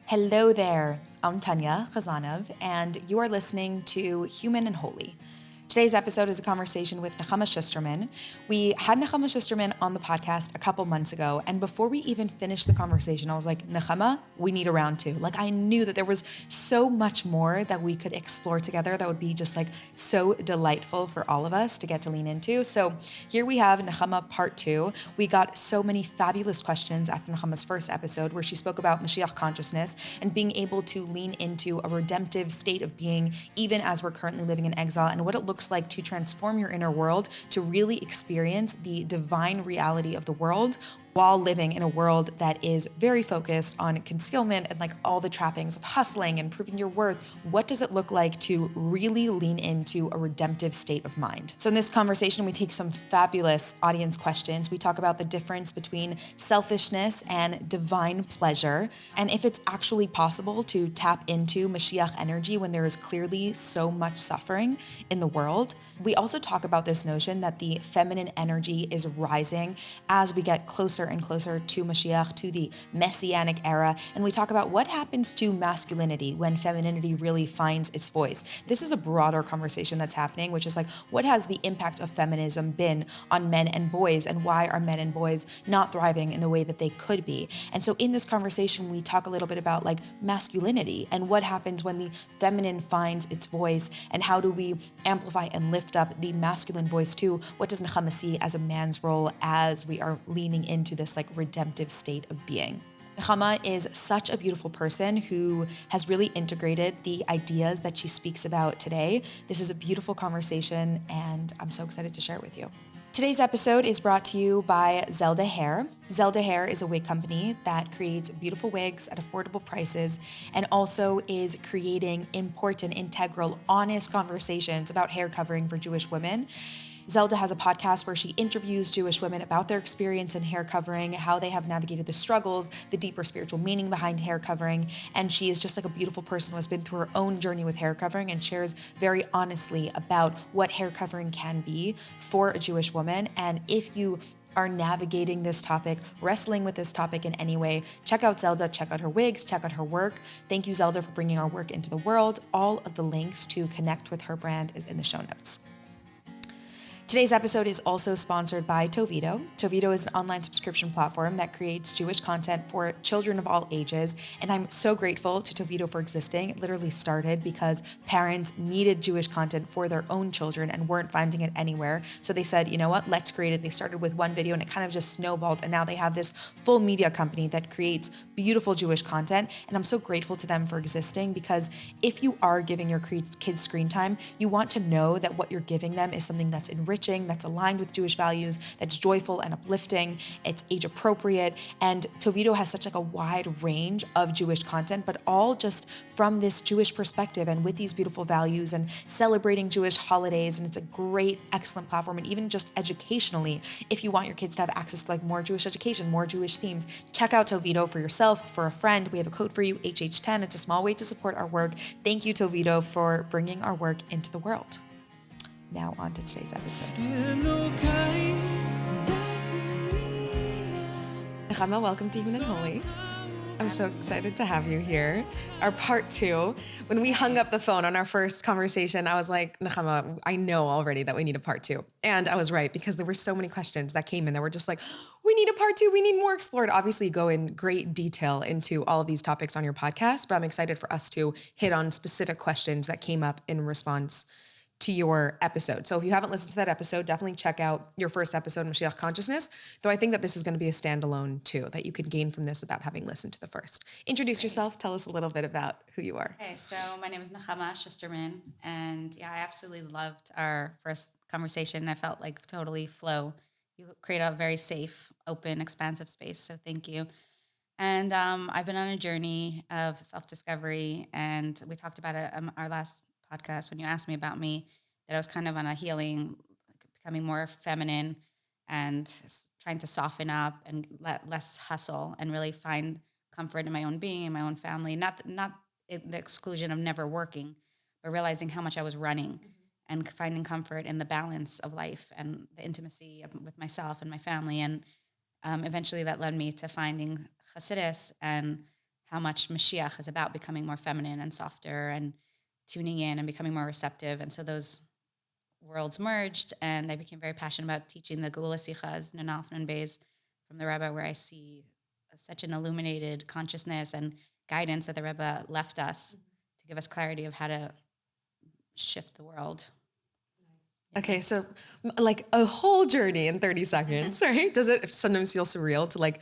Hello there, I'm Tanya Khazanov, and you are listening to Human and Holy. Today's episode is a conversation with Nechama Schusterman. We had Nechama Schusterman on the podcast a couple months ago, and before we even finished the conversation, I was like, Nechama, we need a round two. Like, I knew that there was so much more that we could explore together that would be just like so delightful for all of us to get to lean into. So here we have Nechama part two. We got so many fabulous questions after Nechama's first episode, where she spoke about Moshiach consciousness and being able to lean into a redemptive state of being, even as we're currently living in exile, and what it looks like to transform your inner world to really experience the divine reality of the world while living in a world that is very focused on concealment and like all the trappings of hustling and proving your worth. What does it look like to really lean into a redemptive state of mind? So in this conversation, we take some fabulous audience questions. We talk about the difference between selfishness and divine pleasure, and if it's actually possible to tap into Moshiach energy when there is clearly so much suffering in the world. We also talk about this notion that the feminine energy is rising as we get closer and closer to Moshiach, to the messianic era. And we talk about what happens to masculinity when femininity really finds its voice. This is a broader conversation that's happening, which is like, what has the impact of feminism been on men and boys, and why are men and boys not thriving in the way that they could be? And so in this conversation, we talk a little bit about like masculinity and what happens when the feminine finds its voice, and how do we amplify and lift up the masculine voice too. What does Nechama see as a man's role as we are leaning into this like redemptive state of being? Nechama is such a beautiful person who has really integrated the ideas that she speaks about today. This is a beautiful conversation, and I'm so excited to share it with you. Today's episode is brought to you by Zelda Hair. Zelda Hair is a wig company that creates beautiful wigs at affordable prices and also is creating important, integral, honest conversations about hair covering for Jewish women. Zelda has a podcast where she interviews Jewish women about their experience in hair covering, how they have navigated the struggles, the deeper spiritual meaning behind hair covering. And she is just like a beautiful person who has been through her own journey with hair covering and shares very honestly about what hair covering can be for a Jewish woman. And if you are navigating this topic, wrestling with this topic in any way, check out Zelda, check out her wigs, check out her work. Thank you, Zelda, for bringing our work into the world. All of the links to connect with her brand is in the show notes. Today's episode is also sponsored by Toveedo. Toveedo is an online subscription platform that creates Jewish content for children of all ages, and I'm so grateful to Toveedo for existing. It literally started because parents needed Jewish content for their own children and weren't finding it anywhere. So they said, you know what, let's create it. They started with one video and it kind of just snowballed, and now they have this full media company that creates beautiful Jewish content, and I'm so grateful to them for existing, because if you are giving your kids screen time, you want to know that what you're giving them is something that's enriching, that's aligned with Jewish values, that's joyful and uplifting, it's age appropriate. And Toveedo has such like a wide range of Jewish content, but all just from this Jewish perspective and with these beautiful values and celebrating Jewish holidays. And it's a great, excellent platform. And even just educationally, if you want your kids to have access to like more Jewish education, more Jewish themes, check out Toveedo for yourself, for a friend. We have a code for you, HH10. It's a small way to support our work. Thank you, Toveedo, for bringing our work into the world. Now on to today's episode. Nechama, welcome to Human and Holy. I'm so excited to have you here. Our part two, when we hung up the phone on our first conversation, I was like, Nechama, I know already that we need a part two. And I was right, because there were so many questions that came in that were just like, we need a part two, we need more explored. Obviously, you go in great detail into all of these topics on your podcast, but I'm excited for us to hit on specific questions that came up in response to your episode. So if you haven't listened to that episode, definitely check out your first episode, Moshiach Consciousness, though I think that this is going to be a standalone too, that you can gain from this without having listened to the first. Introduce yourself. Tell us a little bit about who you are. Okay, so my name is Nechama Schusterman, and yeah, I absolutely loved our first conversation. I felt like totally flow. You create a very safe, open, expansive space, so thank you. And I've been on a journey of self-discovery, and we talked about it our last podcast when you asked me about me, that I was kind of on a healing, like becoming more feminine and trying to soften up and let less hustle and really find comfort in my own being, in my own family, not the exclusion of never working, but realizing how much I was running and finding comfort in the balance of life and the intimacy with myself and my family. And eventually that led me to finding Hasidus and how much Mashiach is about becoming more feminine and softer and tuning in and becoming more receptive. And so those worlds merged, and I became very passionate about teaching the Geula Sichas, Nunalf and Beis from the Rebbe, where I see such an illuminated consciousness and guidance that the Rebbe left us to give us clarity of how to shift the world. Okay, so like a whole journey in 30 seconds, right? Does it sometimes feel surreal to like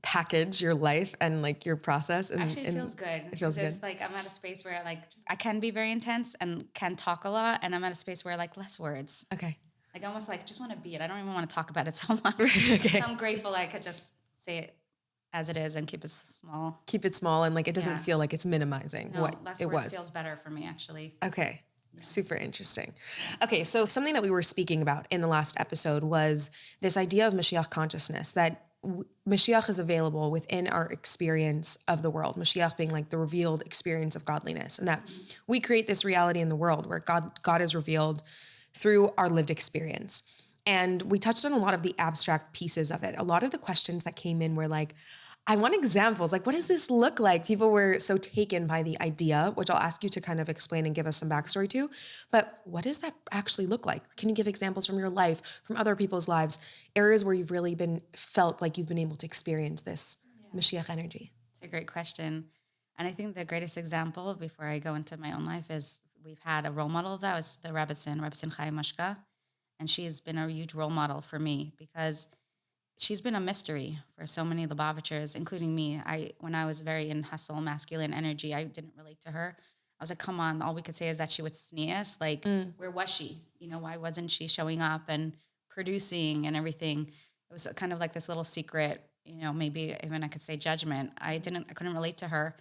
package your life and like your process? And Actually, it feels good. It feels good. It's like I'm at a space where I can be very intense and can talk a lot, and I'm at a space where like less words. Okay. Like almost like just want to be it. I don't even want to talk about it so much. Okay. So I'm grateful I could just say it as it is and keep it small. Keep it small and like it doesn't feel like it's minimizing what less it words was. feels better for me actually. Okay. Super interesting. Okay, so something that we were speaking about in the last episode was this idea of Mashiach consciousness, that Mashiach is available within our experience of the world, Mashiach being like the revealed experience of godliness, and that we create this reality in the world where God is revealed through our lived experience. And we touched on a lot of the abstract pieces of it. A lot of the questions that came in were like, I want examples. Like, what does this look like? People were so taken by the idea, which I'll ask you to kind of explain and give us some backstory to. But what does that actually look like? Can you give examples from your life, from other people's lives, areas where you've really felt like you've been able to experience this Mashiach energy? It's a great question. And I think the greatest example before I go into my own life is we've had a role model of that was the Rebbetzin Chaim Mashka. And she's been a huge role model for me because she's been a mystery for so many Lubavitchers, including me. When I was very in hustle, masculine energy, I didn't relate to her. I was like, come on, all we could say is that she would sneeze. Like, where was she? Why wasn't she showing up and producing and everything? It was kind of like this little secret, maybe even I could say judgment. I couldn't relate to her.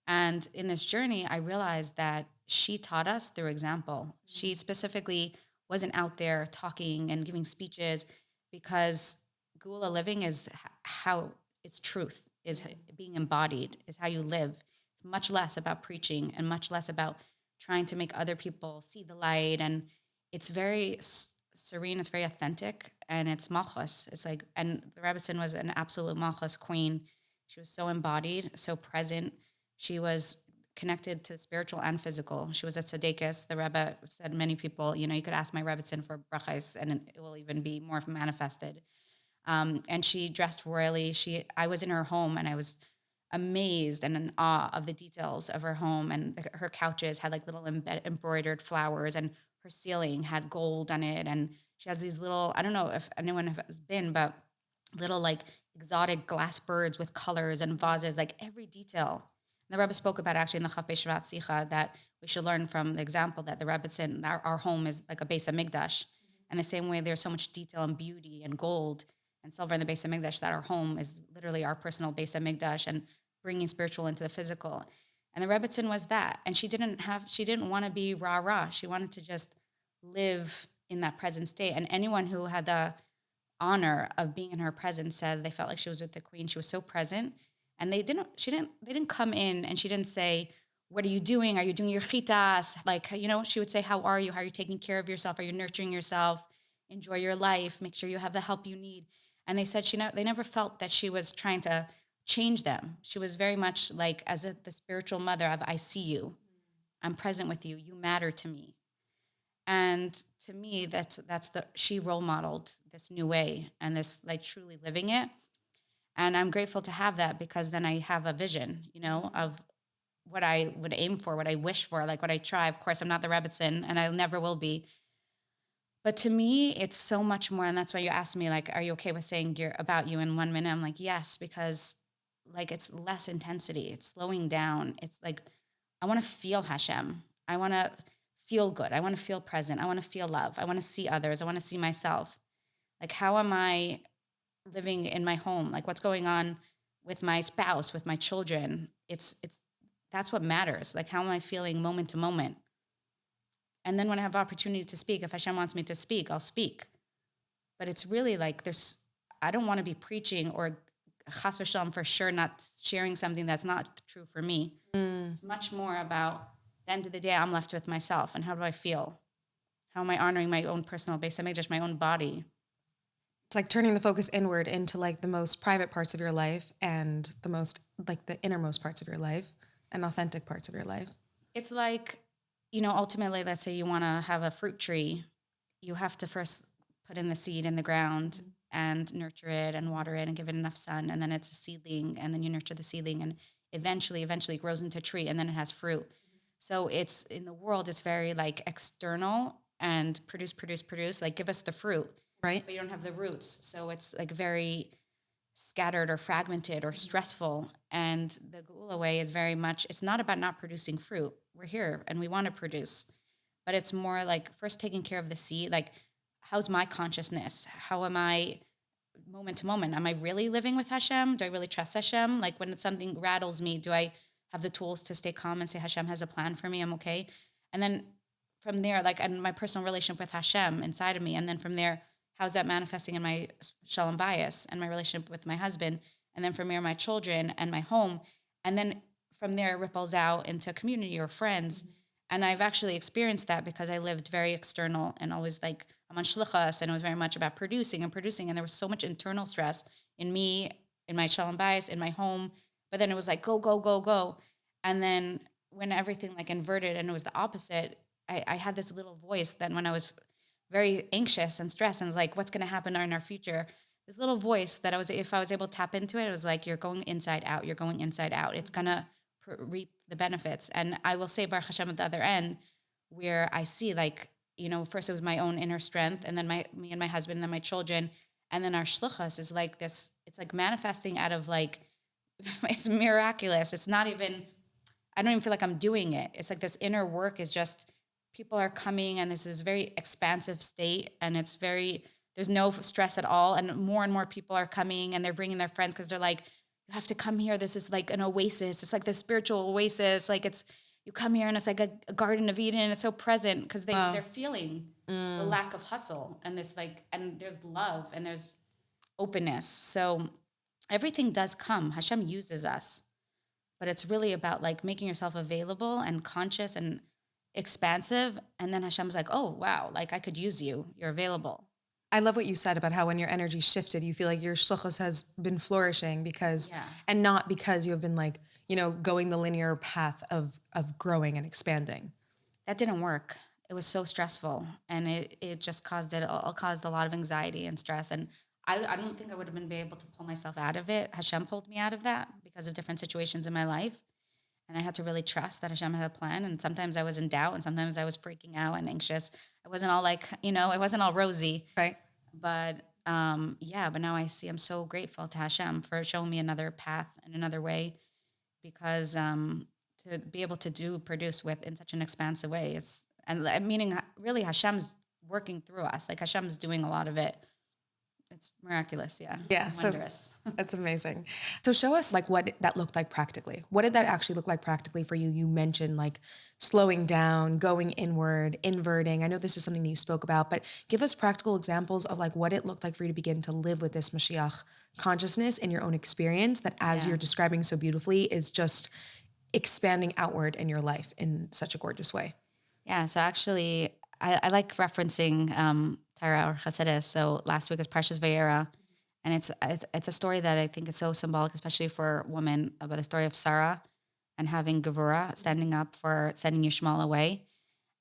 And in this journey, I realized that she taught us through example. She specifically wasn't out there talking and giving speeches because Geula living is how it's truth, is being embodied, is how you live. It's much less about preaching and much less about trying to make other people see the light. And it's very serene, it's very authentic, and it's malchus. It's like, and the Rebbetzin was an absolute malchus queen. She was so embodied, so present. She was connected to spiritual and physical. She was a tzaddikus. The Rebbe said many people, you could ask my Rebbetzin for brachos and it will even be more manifested. And she dressed royally. I was in her home and I was amazed and in awe of the details of her home. And her couches had like little embroidered flowers, and her ceiling had gold on it. And she has these little, I don't know if anyone has been, but little like exotic glass birds with colors and vases, like every detail. And the Rebbe spoke about actually in the Chaf Beishavat Sicha that we should learn from the example that the Rebbe said our home is like a Beis Hamikdash. And the same way there's so much detail and beauty and gold and silver in the Beis Hamikdash, that our home is literally our personal Beis Hamikdash and bringing spiritual into the physical. And the Rebbetzin was that. And she didn't want to be rah-rah. She wanted to just live in that present state. And anyone who had the honor of being in her presence said they felt like she was with the queen. She was so present. And they didn't come in and she didn't say, what are you doing? Are you doing your chitas? Like, she would say, how are you? How are you taking care of yourself? Are you nurturing yourself? Enjoy your life. Make sure you have the help you need. And they said they never felt that she was trying to change them. She was very much like the spiritual mother of, I see you. I'm present with you. You matter to me. And to me, she role modeled this new way and this like truly living it. And I'm grateful to have that because then I have a vision, of what I would aim for, what I wish for, like what I try. Of course, I'm not the Rebbetzin and I never will be. But to me, it's so much more. And that's why you asked me, like, are you okay with saying about you in 1 minute? I'm like, yes, because like it's less intensity. It's slowing down. It's like, I want to feel Hashem. I want to feel good. I want to feel present. I want to feel love. I want to see others. I want to see myself. Like, how am I living in my home? Like, what's going on with my spouse, with my children? That's what matters. Like, how am I feeling moment to moment? And then when I have opportunity to speak, if Hashem wants me to speak, I'll speak. But it's really like I don't want to be preaching or chas v'shalom for sure not sharing something that's not true for me. It's much more about the end of the day, I'm left with myself and how do I feel? How am I honoring my own personal Beis Hamikdash, my own body? It's like turning the focus inward into like the most private parts of your life and the most like the innermost parts of your life and authentic parts of your life. It's like, ultimately, let's say you want to have a fruit tree, you have to first put in the seed in the ground and nurture it and water it and give it enough sun. And then it's a seedling. And then you nurture the seedling and eventually it grows into a tree and then it has fruit. So it's in the world, it's very like external and produce, like give us the fruit, Right? but you don't have the roots. So it's like very scattered or fragmented or stressful. And the Gula way is very much, it's not about not producing fruit. We're here and we want to produce, but it's more like first taking care of the seed. Like, how's my consciousness? How am I moment to moment? Am I really living with Hashem? Do I really trust Hashem? Like when something rattles me, do I have the tools to stay calm and say Hashem has a plan for me? I'm okay. And then from there, like, and my personal relationship with Hashem inside of me. And then from there, how's that manifesting in my shalom bias and my relationship with my husband? And then from there, my children and my home. And then from there, it ripples out into community or friends. And I've actually experienced that because I lived very external and always like I'm on shlichus, and it was very much about producing and producing. And there was so much internal stress in me, in my shalom bias, in my home. But then it was like go, go, go, go. And then when everything like inverted and it was the opposite, I had this little voice then when I was very anxious and stressed and was like, what's going to happen in our future? This little voice that if I was able to tap into it, it was like, you're going inside out. You're going inside out. It's going to reap the benefits. And I will say, Baruch Hashem, at the other end, where I see like, first it was my own inner strength, and then me and my husband, and then my children, and then our shluchas is like this. It's like manifesting out of like, it's miraculous. It's not even. I don't even feel like I'm doing it. It's like this inner work is just people are coming, and this is very expansive state, and it's very there's no stress at all, and more people are coming, and they're bringing their friends because they're like, you have to come here. This is like an oasis. It's like this spiritual oasis. Like it's you come here and it's like a Garden of Eden. It's so present because they're feeling the lack of hustle and this like and there's love and there's openness. So everything does come. Hashem uses us, but it's really about like making yourself available and conscious and expansive. And then Hashem's like, oh wow, like I could use you. You're available. I love what you said about how when your energy shifted, you feel like your shluchos has been flourishing because, Yeah. and not because you have been like, going the linear path of growing and expanding. That didn't work. It was so stressful, and it just caused caused a lot of anxiety and stress. And I don't think I would have been able to pull myself out of it. Hashem pulled me out of that because of different situations in my life. And I had to really trust that Hashem had a plan. And sometimes I was in doubt, and sometimes I was freaking out and anxious. I wasn't all like, it wasn't all rosy. Right. But yeah, but now I see I'm so grateful to Hashem for showing me another path and another way because to be able to produce with in such an expansive way, meaning really Hashem's working through us. Like Hashem's doing a lot of it. It's miraculous, yeah. Yeah. And So wondrous. that's amazing. So show us like what that looked like practically. What did that actually look like practically for you? You mentioned like slowing down, going inward, inverting. I know this is something that you spoke about, but give us practical examples of like what it looked like for you to begin to live with this Moshiach consciousness in your own experience that as Yeah. you're describing so beautifully is just expanding outward in your life in such a gorgeous way. Yeah, so actually, I like referencing Torah or Chassidus. So last week was Parshas Vayera, and it's a story that I think is so symbolic, especially for women, about the story of Sarah and having Gevurah standing up for sending Yishmael away,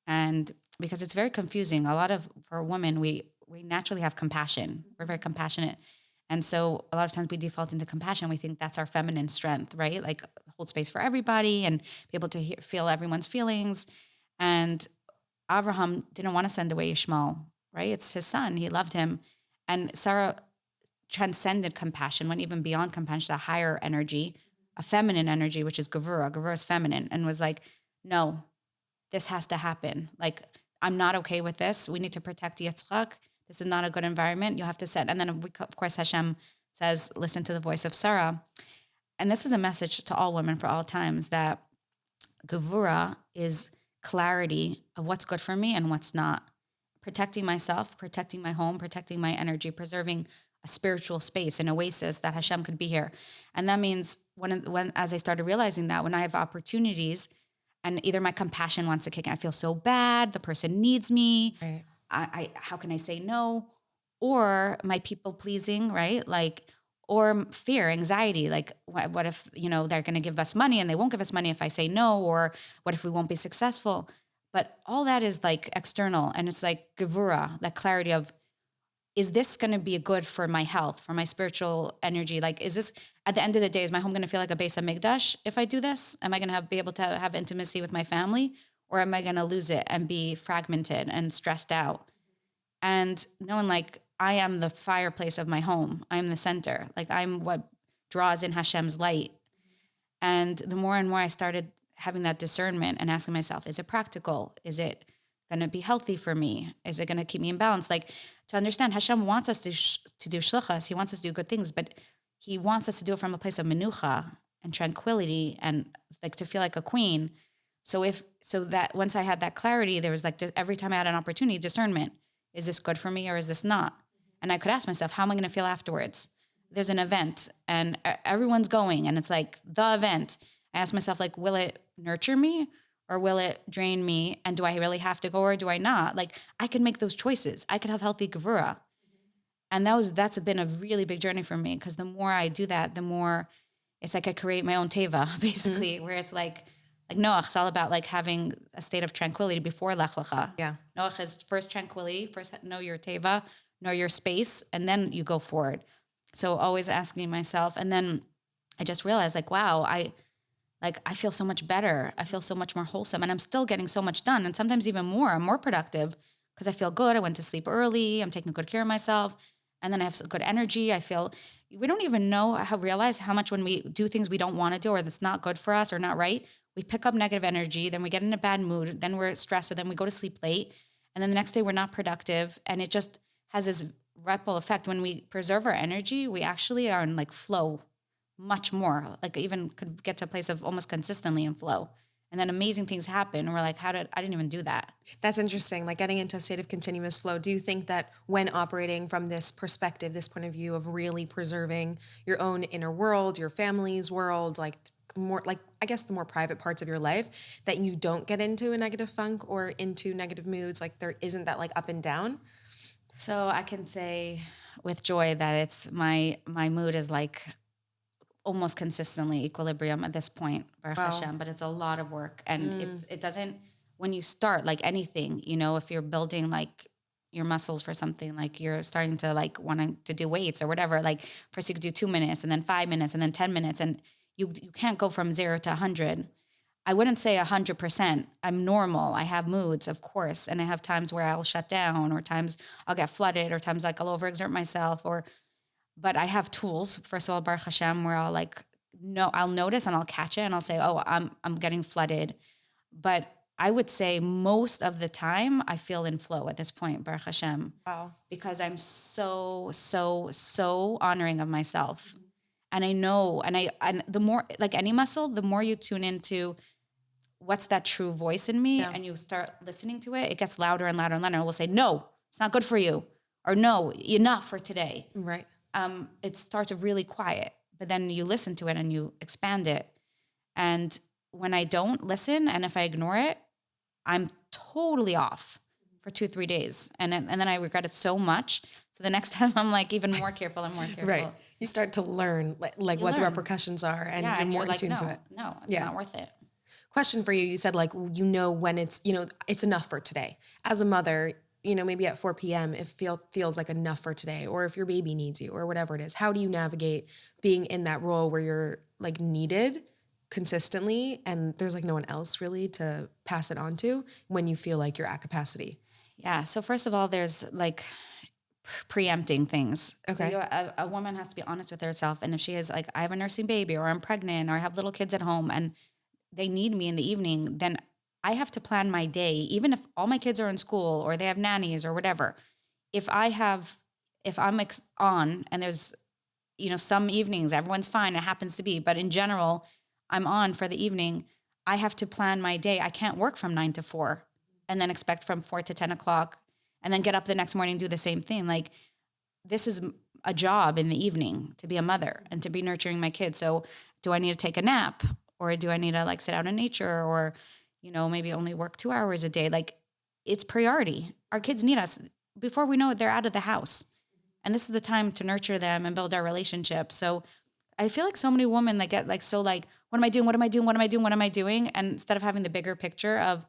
and because it's very confusing. A lot of for women, we naturally have compassion. We're very compassionate, and so a lot of times we default into compassion. We think that's our feminine strength, right? Like hold space for everybody and be able to feel everyone's feelings. And Abraham didn't want to send away Ishmael, right? It's his son. He loved him. And Sarah transcended compassion, went even beyond compassion, a higher energy, a feminine energy, which is Gevurah. Gevurah is feminine, and was like, no, this has to happen. Like, I'm not okay with this. We need to protect Yitzchak. This is not a good environment. You have to set. And then, of course, Hashem says, listen to the voice of Sarah. And this is a message to all women for all times that Gevurah is clarity of what's good for me and what's not. Protecting myself, protecting my home, protecting my energy, preserving a spiritual space, an oasis that Hashem could be here. And that means when as I started realizing that, when I have opportunities and either my compassion wants to kick in, I feel so bad, the person needs me, Right. I how can I say no? or my people pleasing, right? Like, or fear, anxiety, like what if, they're going to give us money and they won't give us money if I say no, or what if we won't be successful? But all that is like external, and it's like gevura, that clarity of, is this going to be good for my health, for my spiritual energy? Like, is this, at the end of the day, is my home going to feel like a base of Mikdash if I do this? Am I going to be able to have intimacy with my family, or am I going to lose it and be fragmented and stressed out? And knowing like I am the fireplace of my home, I'm the center, like I'm what draws in Hashem's light. And the more and more I started having that discernment and asking myself, is it practical? Is it going to be healthy for me? Is it going to keep me in balance? Like, to understand, Hashem wants us to do shlichus. He wants us to do good things, but he wants us to do it from a place of menucha and tranquility, and like to feel like a queen. So that once I had that clarity, there was like just every time I had an opportunity, discernment. Is this good for me or is this not? And I could ask myself, how am I going to feel afterwards? There's an event and everyone's going, and it's like the event. I ask myself, like, will it nurture me or will it drain me? And do I really have to go or do I not? Like, I could make those choices. I could have healthy gevura. And that's been a really big journey for me, because the more I do that, the more it's like I create my own teva, basically, where it's like Noach, it's all about like having a state of tranquility before Lech Lecha. Yeah. Noach is first tranquility, first know your teva, know your space, and then you go forward. So always asking myself, and then I just realized, like, wow, I feel so much better. I feel so much more wholesome, and I'm still getting so much done, and sometimes even more. I'm more productive because I feel good. I went to sleep early. I'm taking good care of myself, and then I have good energy. I feel we don't even realize how much when we do things we don't want to do or that's not good for us or not right, we pick up negative energy. Then we get in a bad mood. Then we're stressed. So then we go to sleep late, and then the next day we're not productive, and it just has this ripple effect. When we preserve our energy, we actually are in like flow much more, like even could get to a place of almost consistently in flow. And then amazing things happen. And we're like, I didn't even do that. That's interesting. Like getting into a state of continuous flow. Do you think that when operating from this perspective, this point of view of really preserving your own inner world, your family's world, like more like, I guess the more private parts of your life, that you don't get into a negative funk or into negative moods? Like there isn't that like up and down? So I can say with joy that it's my mood is like almost consistently equilibrium at this point, Baruch Wow. Hashem, but it's a lot of work. And it doesn't, when you start like anything, if you're building like your muscles for something, like you're starting to like wanting to do weights or whatever, like first you could do 2 minutes and then 5 minutes and then 10 minutes. And you can't go from 0 to 100. I wouldn't say 100%. I'm normal. I have moods, of course. And I have times where I'll shut down, or times I'll get flooded, or times like I'll overexert myself, but I have tools, first of all, Baruch Hashem, where I'll like, no, I'll notice and I'll catch it and I'll say, oh, I'm getting flooded. But I would say most of the time I feel in flow at this point, Baruch Hashem. Wow. Because I'm so, so, so honoring of myself. And I know, and the more, like any muscle, the more you tune into what's that true voice in me, and you start listening to it, it gets louder and louder and louder. And it will say, no, it's not good for you. Or no, enough for today. Right. It starts really quiet, but then you listen to it and you expand it. And when I don't listen, and if I ignore it, I'm totally off for 2-3 days. And then I regret it so much. So the next time I'm like even more careful and more careful. Right. You start to learn like what the repercussions are, and you're more in tune to it. No, it's not worth it. Question for you. You said like, when it's, it's enough for today. As a mother, maybe at 4 p.m. it feels like enough for today, or if your baby needs you or whatever it is. How do you navigate being in that role where you're like needed consistently and there's like no one else really to pass it on to when you feel like you're at capacity? Yeah. So first of all, there's like preempting things. Okay. So a woman has to be honest with herself. And if she is like, I have a nursing baby, or I'm pregnant, or I have little kids at home and they need me in the evening, then I have to plan my day, even if all my kids are in school or they have nannies or whatever. If I'm on, and there's, some evenings, everyone's fine, it happens to be, but in general, I'm on for the evening, I have to plan my day. I can't work from 9 to 4 and then expect from 4 to 10 o'clock and then get up the next morning and do the same thing. Like, this is a job in the evening to be a mother and to be nurturing my kids. So do I need to take a nap, or do I need to like sit out in nature, or maybe only work 2 hours a day? Like, it's priority. Our kids need us. Before we know it, they're out of the house. And this is the time to nurture them and build our relationship. So I feel like so many women that get like, so like, what am I doing? What am I doing? What am I doing? What am I doing? And instead of having the bigger picture of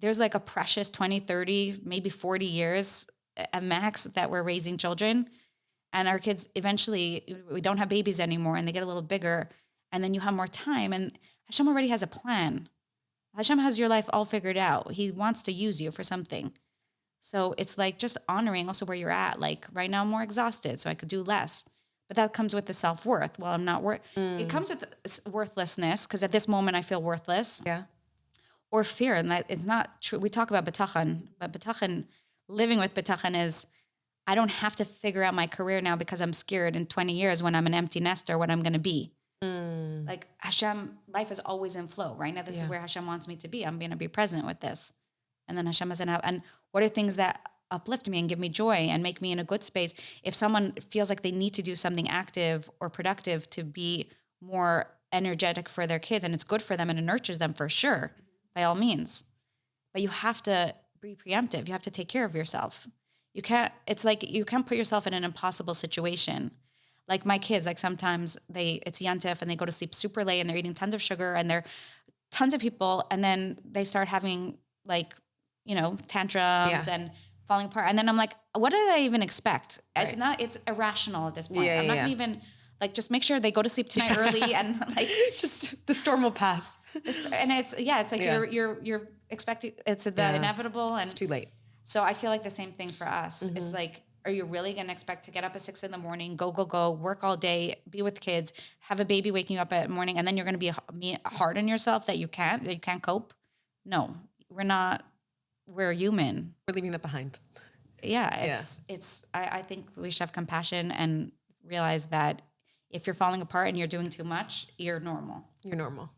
there's like a precious 20, 30, maybe 40 years at max that we're raising children. And our kids eventually, we don't have babies anymore and they get a little bigger. And then you have more time. And Hashem already has a plan. Hashem has your life all figured out. He wants to use you for something. So it's like just honoring also where you're at. Like right now I'm more exhausted, so I could do less. But that comes with the self-worth. Well, I'm not worth. It comes with worthlessness because at this moment I feel worthless. Yeah. Or fear. And that it's not true. We talk about bitachon, but bitachon, living with bitachon is I don't have to figure out my career now because I'm scared in 20 years when I'm an empty nester what I'm going to be. Like Hashem, life is always in flow. Right now, this is where Hashem wants me to be. I'm going to be present with this. And then Hashem doesn't have, and what are things that uplift me and give me joy and make me in a good space? If someone feels like they need to do something active or productive to be more energetic for their kids and it's good for them and it nurtures them for sure, by all means. But you have to be preemptive. You have to take care of yourself. You can't, it's like you can't put yourself in an impossible situation. Like my kids, like sometimes it's Yantif and they go to sleep super late and they're eating tons of sugar and they're tons of people. And then they start having like, tantrums and falling apart. And then I'm like, what did I even expect? Right. It's irrational at this point. I'm not gonna even like, just make sure they go to sleep tonight early and like, just the storm will pass. And it's like, you're expecting, it's the inevitable and it's too late. So I feel like the same thing for us. It's like, are you really going to expect to get up at 6 a.m, go, work all day, be with kids, have a baby waking you up at morning, and then you're going to be hard on yourself that you can't cope? No, we're not. We're human. We're leaving that behind. Yeah. I think we should have compassion and realize that if you're falling apart and you're doing too much, you're normal. You're normal.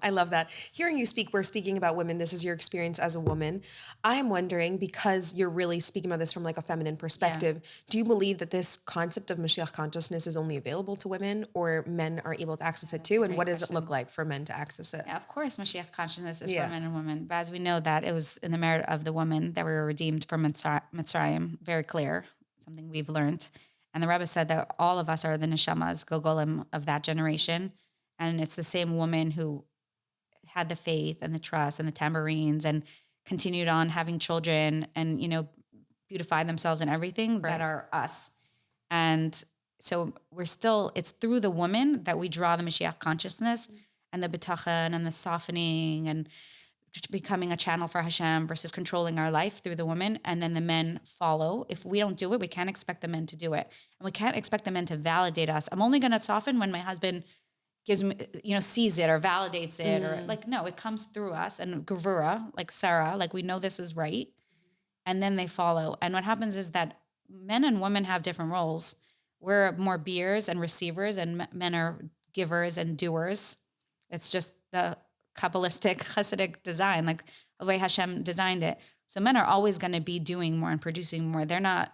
I love that. Hearing you speak, we're speaking about women. This is your experience as a woman. I am wondering, because you're really speaking about this from like a feminine perspective, do you believe that this concept of Moshiach consciousness is only available to women or men are able to access it too? And what does it look like for men to access it? Yeah, of course, Moshiach consciousness is for men and women. But as we know that it was in the merit of the woman that we were redeemed from Mitzrayim, very clear, something we've learned. And the Rebbe said that all of us are the neshamas, Gogolim of that generation. And it's the same woman who had the faith and the trust and the tambourines and continued on having children and, beautify themselves and everything that are us. And so it's through the woman that we draw the Mashiach consciousness and the bitachon and the softening and becoming a channel for Hashem versus controlling our life through the woman. And then the men follow. If we don't do it, we can't expect the men to do it. And we can't expect the men to validate us. I'm only going to soften when my husband gives me, sees it or validates it or like, no, it comes through us and Gevura, like Sarah, like we know this is right. And then they follow. And what happens is that men and women have different roles. We're more beers and receivers and men are givers and doers. It's just the Kabbalistic Hasidic design, like the way Hashem designed it. So men are always going to be doing more and producing more. They're not,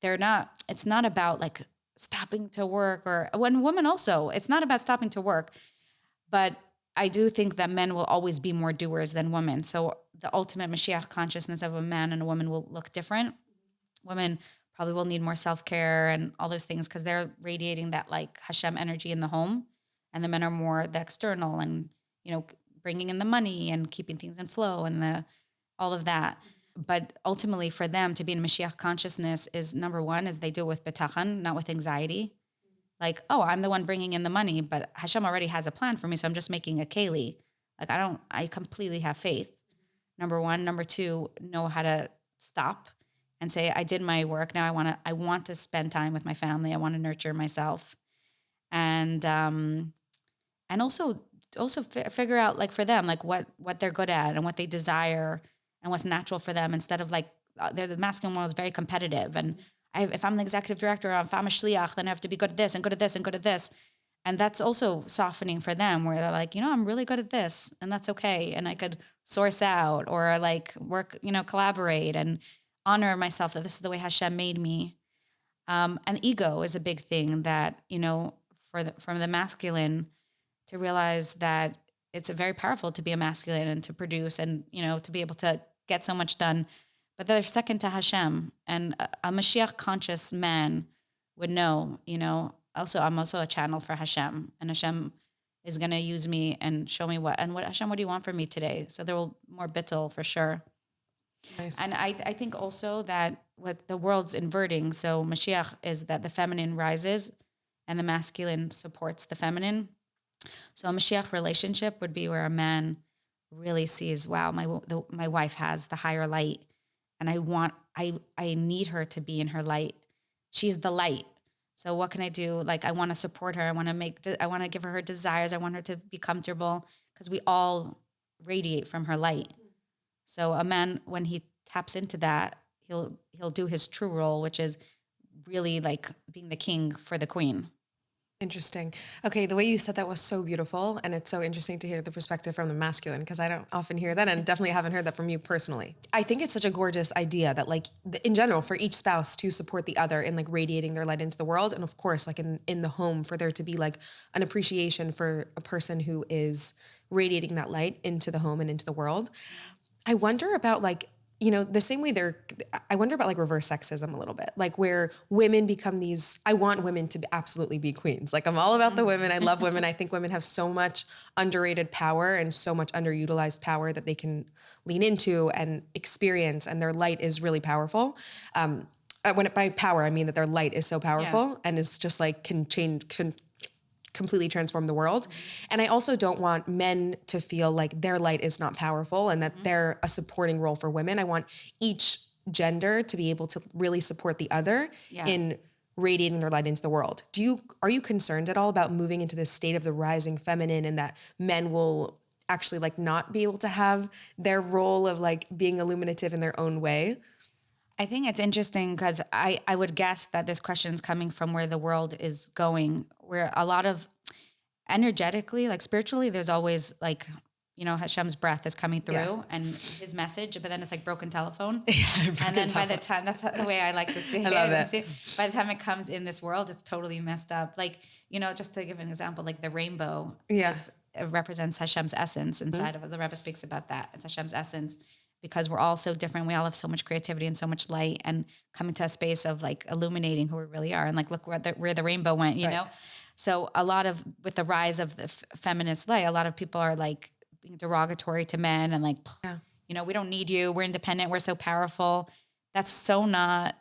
it's not about like stopping to work or when women also, it's not about stopping to work, but I do think that men will always be more doers than women. So the ultimate Mashiach consciousness of a man and a woman will look different. Women probably will need more self-care and all those things because they're radiating that like Hashem energy in the home, and the men are more the external and, bringing in the money and keeping things in flow and all of that. But ultimately for them to be in Mashiach consciousness is number one, is they do it with bitachon, not with anxiety. Like, oh, I'm the one bringing in the money, but Hashem already has a plan for me. So I'm just making a keli. Like I completely have faith. Number one. Number two, know how to stop and say, I did my work. Now I want to spend time with my family. I want to nurture myself. And also figure out like for them, like what they're good at and what they desire and what's natural for them, instead of like, the masculine world is very competitive. And if I'm the executive director, if I'm a shliach, then I have to be good at this and good at this and good at this. And that's also softening for them where they're like, I'm really good at this and that's okay. And I could source out or like work, collaborate and honor myself that this is the way Hashem made me. And ego is a big thing that, from the masculine to realize that it's very powerful to be a masculine and to produce and, to be able to get so much done. But they're second to Hashem. And a Mashiach conscious man would know, also I'm also a channel for Hashem, and Hashem is going to use me and show me what Hashem, what do you want from me today? So there will more bittul for sure. Nice. And I think also that what the world's inverting, so Mashiach is that the feminine rises and the masculine supports the feminine. So a Mashiach relationship would be where a man really sees, wow, my wife has the higher light, and I need her to be in her light. She's the light. So what can I do? Like, I want to support her. I want to give her desires. I want her to be comfortable, because we all radiate from her light. So a man, when he taps into that, he'll do his true role, which is really like being the king for the queen. Interesting. Okay, the way you said that was so beautiful, and it's so interesting to hear the perspective from the masculine, because I don't often hear that, and definitely haven't heard that from you personally. I think it's such a gorgeous idea that, like, in general, for each spouse to support the other in like radiating their light into the world, and of course, like in the home, for there to be like an appreciation for a person who is radiating that light into the home and into the world. I wonder about like, the same way I wonder about like reverse sexism a little bit, like where women become these, I want women to absolutely be queens. Like I'm all about the women. I love women. I think women have so much underrated power and so much underutilized power that they can lean into and experience. And their light is really powerful. By power, I mean that their light is so powerful and is just like, can completely transform the world. And I also don't want men to feel like their light is not powerful and that they're a supporting role for women. I want each gender to be able to really support the other in radiating their light into the world. Are you concerned at all about moving into this state of the rising feminine, and that men will actually like not be able to have their role of like being illuminative in their own way? I think it's interesting because I would guess that this question is coming from where the world is going, where a lot of energetically, like spiritually, there's always like, Hashem's breath is coming through and his message, but then it's like broken telephone. And then by the time, that's the way I like to see I love it. By the time it comes in this world, it's totally messed up. Like, just to give an example, like the rainbow it represents Hashem's essence inside of it. The Rebbe speaks about that. It's Hashem's essence, because we're all so different. We all have so much creativity and so much light, and coming to a space of like illuminating who we really are. And like, look where the rainbow went, you know? So with the rise of the feminist light, a lot of people are like being derogatory to men and like, we don't need you. We're independent. We're so powerful. That's so not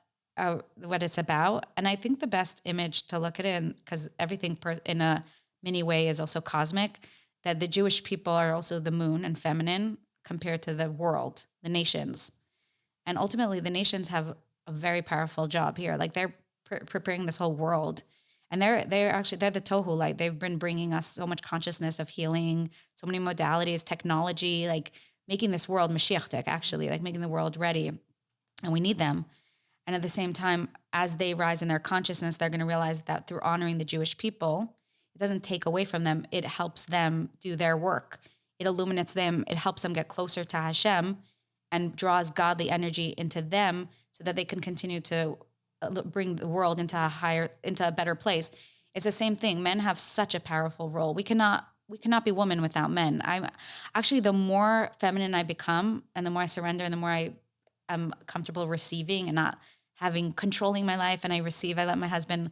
what it's about. And I think the best image to look at it, because everything in a mini way is also cosmic, that the Jewish people are also the moon and feminine compared to the world, the nations. And ultimately, the nations have a very powerful job here. Like they're preparing this whole world. And they're the tohu. Like they've been bringing us so much consciousness of healing, so many modalities, technology, like making this world Mashiach, actually, like making the world ready. And we need them. And at the same time, as they rise in their consciousness, they're going to realize that through honoring the Jewish people, it doesn't take away from them. It helps them do their work. It illuminates them. It helps them get closer to Hashem and draws godly energy into them so that they can continue to bring the world into a better place. It's the same thing. Men have such a powerful role. We cannot be women without men. I'm actually, the more feminine I become and the more I surrender and the more I am comfortable receiving and not controlling my life, and I let my husband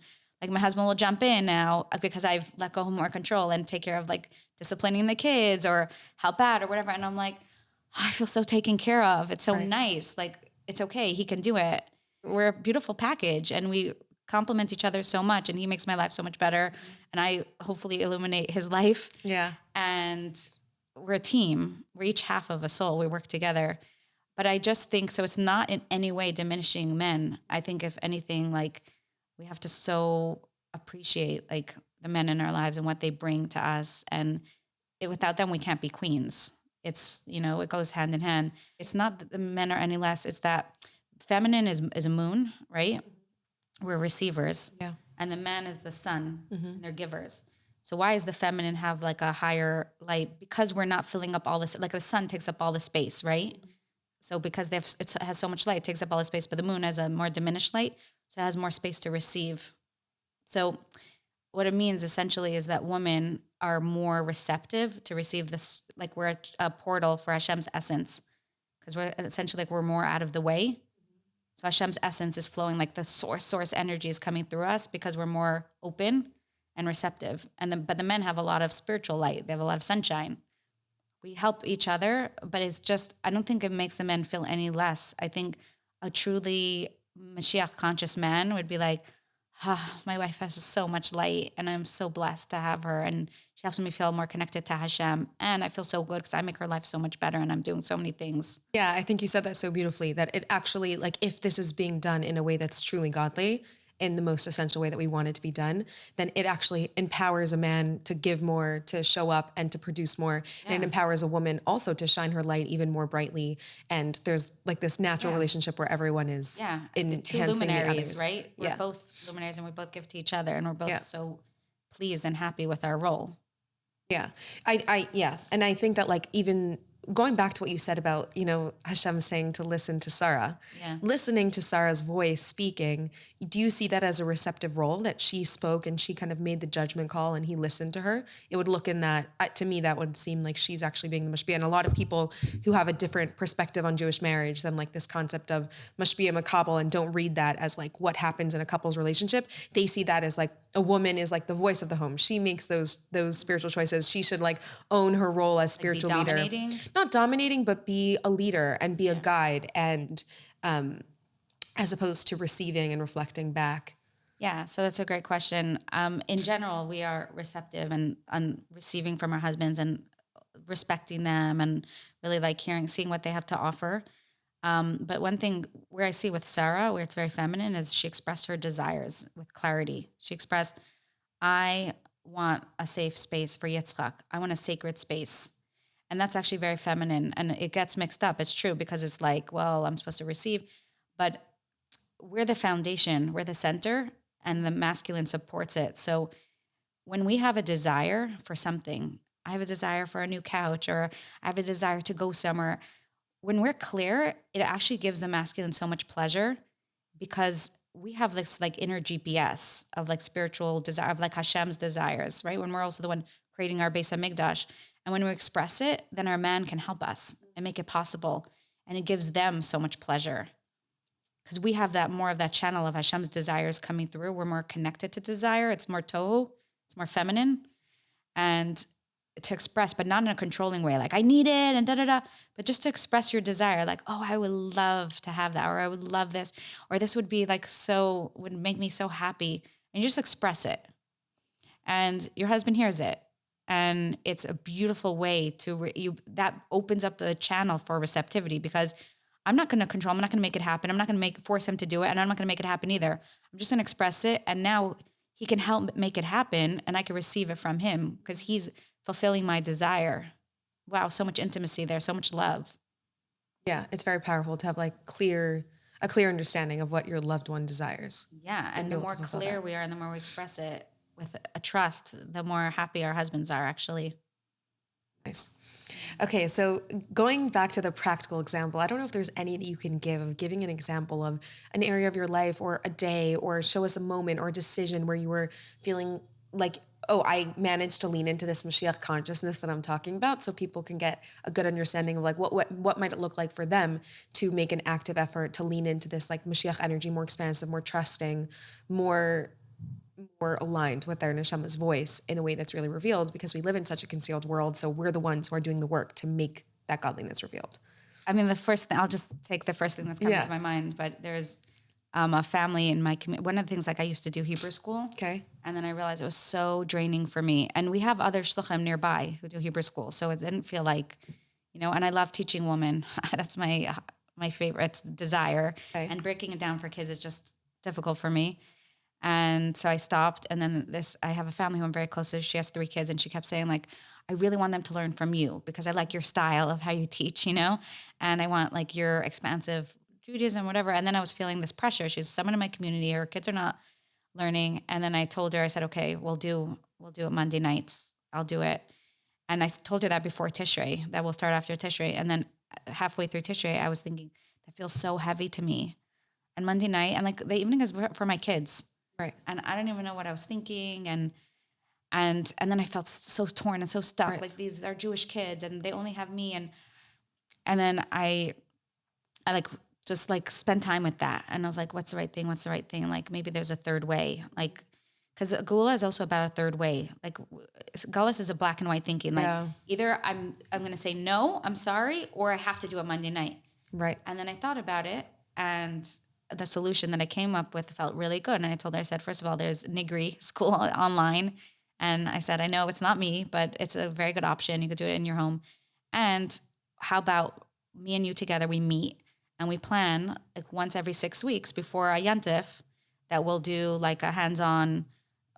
will jump in now because I've let go of more control and take care of like disciplining the kids or help out or whatever. And I'm like, I feel so taken care of. It's so nice. Like, it's okay. He can do it. We're a beautiful package and we complement each other so much, and he makes my life so much better. And I hopefully illuminate his life. Yeah. And we're a team. We're each half of a soul. We work together. But I just think, so it's not in any way diminishing men. I think if anything, like we have to so appreciate like the men in our lives and what they bring to us. And without them, we can't be queens. It's, it goes hand in hand. It's not that the men are any less. It's that feminine is a moon, right? We're receivers. Yeah. And the man is the sun, and they're givers. So why does the feminine have like a higher light? Because we're not filling up all this, like the sun takes up all the space, right? So because it has so much light, it takes up all the space, but the moon has a more diminished light, so it has more space to receive. So what it means essentially is that women are more receptive to receive this, like we're a portal for Hashem's essence, because we're essentially like we're more out of the way. So Hashem's essence is flowing, like the source energy is coming through us because we're more open and receptive. But the men have a lot of spiritual light. They have a lot of sunshine. We help each other, but it's just, I don't think it makes the men feel any less. I think a truly Mashiach conscious man would be like, my wife has so much light and I'm so blessed to have her. And she helps me feel more connected to Hashem. And I feel so good because I make her life so much better and I'm doing so many things. Yeah, I think you said that so beautifully, that it actually, like, if this is being done in a way that's truly godly, in the most essential way that we want it to be done, then it actually empowers a man to give more, to show up and to produce more. And it empowers a woman also to shine her light even more brightly. And there's like this natural relationship where everyone is The two enhancing the luminaries, others. right? We're both luminaries and we both give to each other and we're both Yeah. so pleased and happy with our role. Yeah. Yeah. And I think that, like, even going back to what you said about, Hashem saying to listen to Sarah, listening to Sarah's voice speaking, do you see that as a receptive role, that she spoke and she kind of made the judgment call and he listened to her? It would look in that, to me, that would seem like she's actually being the mashpia. And a lot of people who have a different perspective on Jewish marriage than like this concept of mashpia makabel and don't read that as like what happens in a couple's relationship, they see that as like a woman is like the voice of the home. She makes those spiritual choices. She should like own her role as spiritual leader. Not dominating, but be a leader and be a guide, and as opposed to receiving and reflecting back. Yeah, so that's a great question. In general, we are receptive and receiving from our husbands and respecting them and really like seeing what they have to offer. But one thing where I see with Sarah, where it's very feminine, is she expressed her desires with clarity. She expressed, I want a safe space for Yitzchak. I want a sacred space. And that's actually very feminine. And it gets mixed up. It's true because it's like, well, I'm supposed to receive. But we're the foundation, we're the center, and the masculine supports it. So when we have a desire for something, I have a desire for a new couch, or I have a desire to go somewhere. When we're clear, it actually gives the masculine so much pleasure because we have this like inner GPS of like spiritual desire, of like Hashem's desires, right? When we're also the one creating our Beis HaMikdash. And when we express it, then our man can help us and make it possible. And it gives them so much pleasure because we have that more of that channel of Hashem's desires coming through. We're more connected to desire. It's more tohu, it's more feminine. And to express, but not in a controlling way, like I need it and but just to express your desire, like, oh, I would love to have that, or I would love this, or this would be like would make me so happy. And you just express it. And your husband hears it. And it's a beautiful way that opens up the channel for receptivity because I'm not going to control. I'm not going to make it happen. I'm not going to force him to do it. And I'm not going to make it happen either. I'm just going to express it. And now he can help make it happen and I can receive it from him because he's fulfilling my desire. Wow. So much intimacy there. So much love. Yeah. It's very powerful to have like a clear understanding of what your loved one desires. Yeah. And the more clear we are and the more we express it with a trust, the more happy our husbands are actually. Nice. Okay, so going back to the practical example, I don't know if there's any that you can give of giving an example of an area of your life or a day, or show us a moment or a decision where you were feeling like, oh, I managed to lean into this Moshiach consciousness that I'm talking about, so people can get a good understanding of like what might it look like for them to make an active effort to lean into this like Moshiach energy, more expansive, more trusting, more aligned with their neshama's voice in a way that's really revealed, because we live in such a concealed world. So we're the ones who are doing the work to make that godliness revealed. I mean, the first thing, I'll just take the first thing that's coming to my mind, but there's a family in my community. One of the things, like I used to do Hebrew school. Okay. And then I realized it was so draining for me. And we have other shluchim nearby who do Hebrew school. So it didn't feel like, and I love teaching women. That's my favorite desire. Okay. And breaking it down for kids is just difficult for me. And so I stopped. And then I have a family who I'm very close to. She has 3 kids and she kept saying like, I really want them to learn from you because I like your style of how you teach, and I want like your expansive Judaism, whatever. And then I was feeling this pressure. She's someone in my community, her kids are not learning. And then I told her, I said, okay, we'll do it Monday nights. I'll do it. And I told her that before Tishrei, that we'll start after Tishrei. And then halfway through Tishrei, I was thinking, that feels so heavy to me. And Monday night, and like the evening is for my kids. Right. And I don't even know what I was thinking. And then I felt so torn and so stuck. Right. Like these are Jewish kids and they only have me. And then I like just like spend time with that. And I was like, what's the right thing? What's the right thing? Like maybe there's a third way. Like, because Gula is also about a third way. Like Gullus is a black and white thinking. Like either I'm going to say no, I'm sorry, or I have to do it Monday night. Right. And then I thought about it, and the solution that I came up with felt really good. And I told her, I said, first of all, there's Nigri school online. And I said, I know it's not me, but it's a very good option. You could do it in your home. And how about me and you together, we meet and we plan like once every 6 weeks before a yantif that we'll do like a hands-on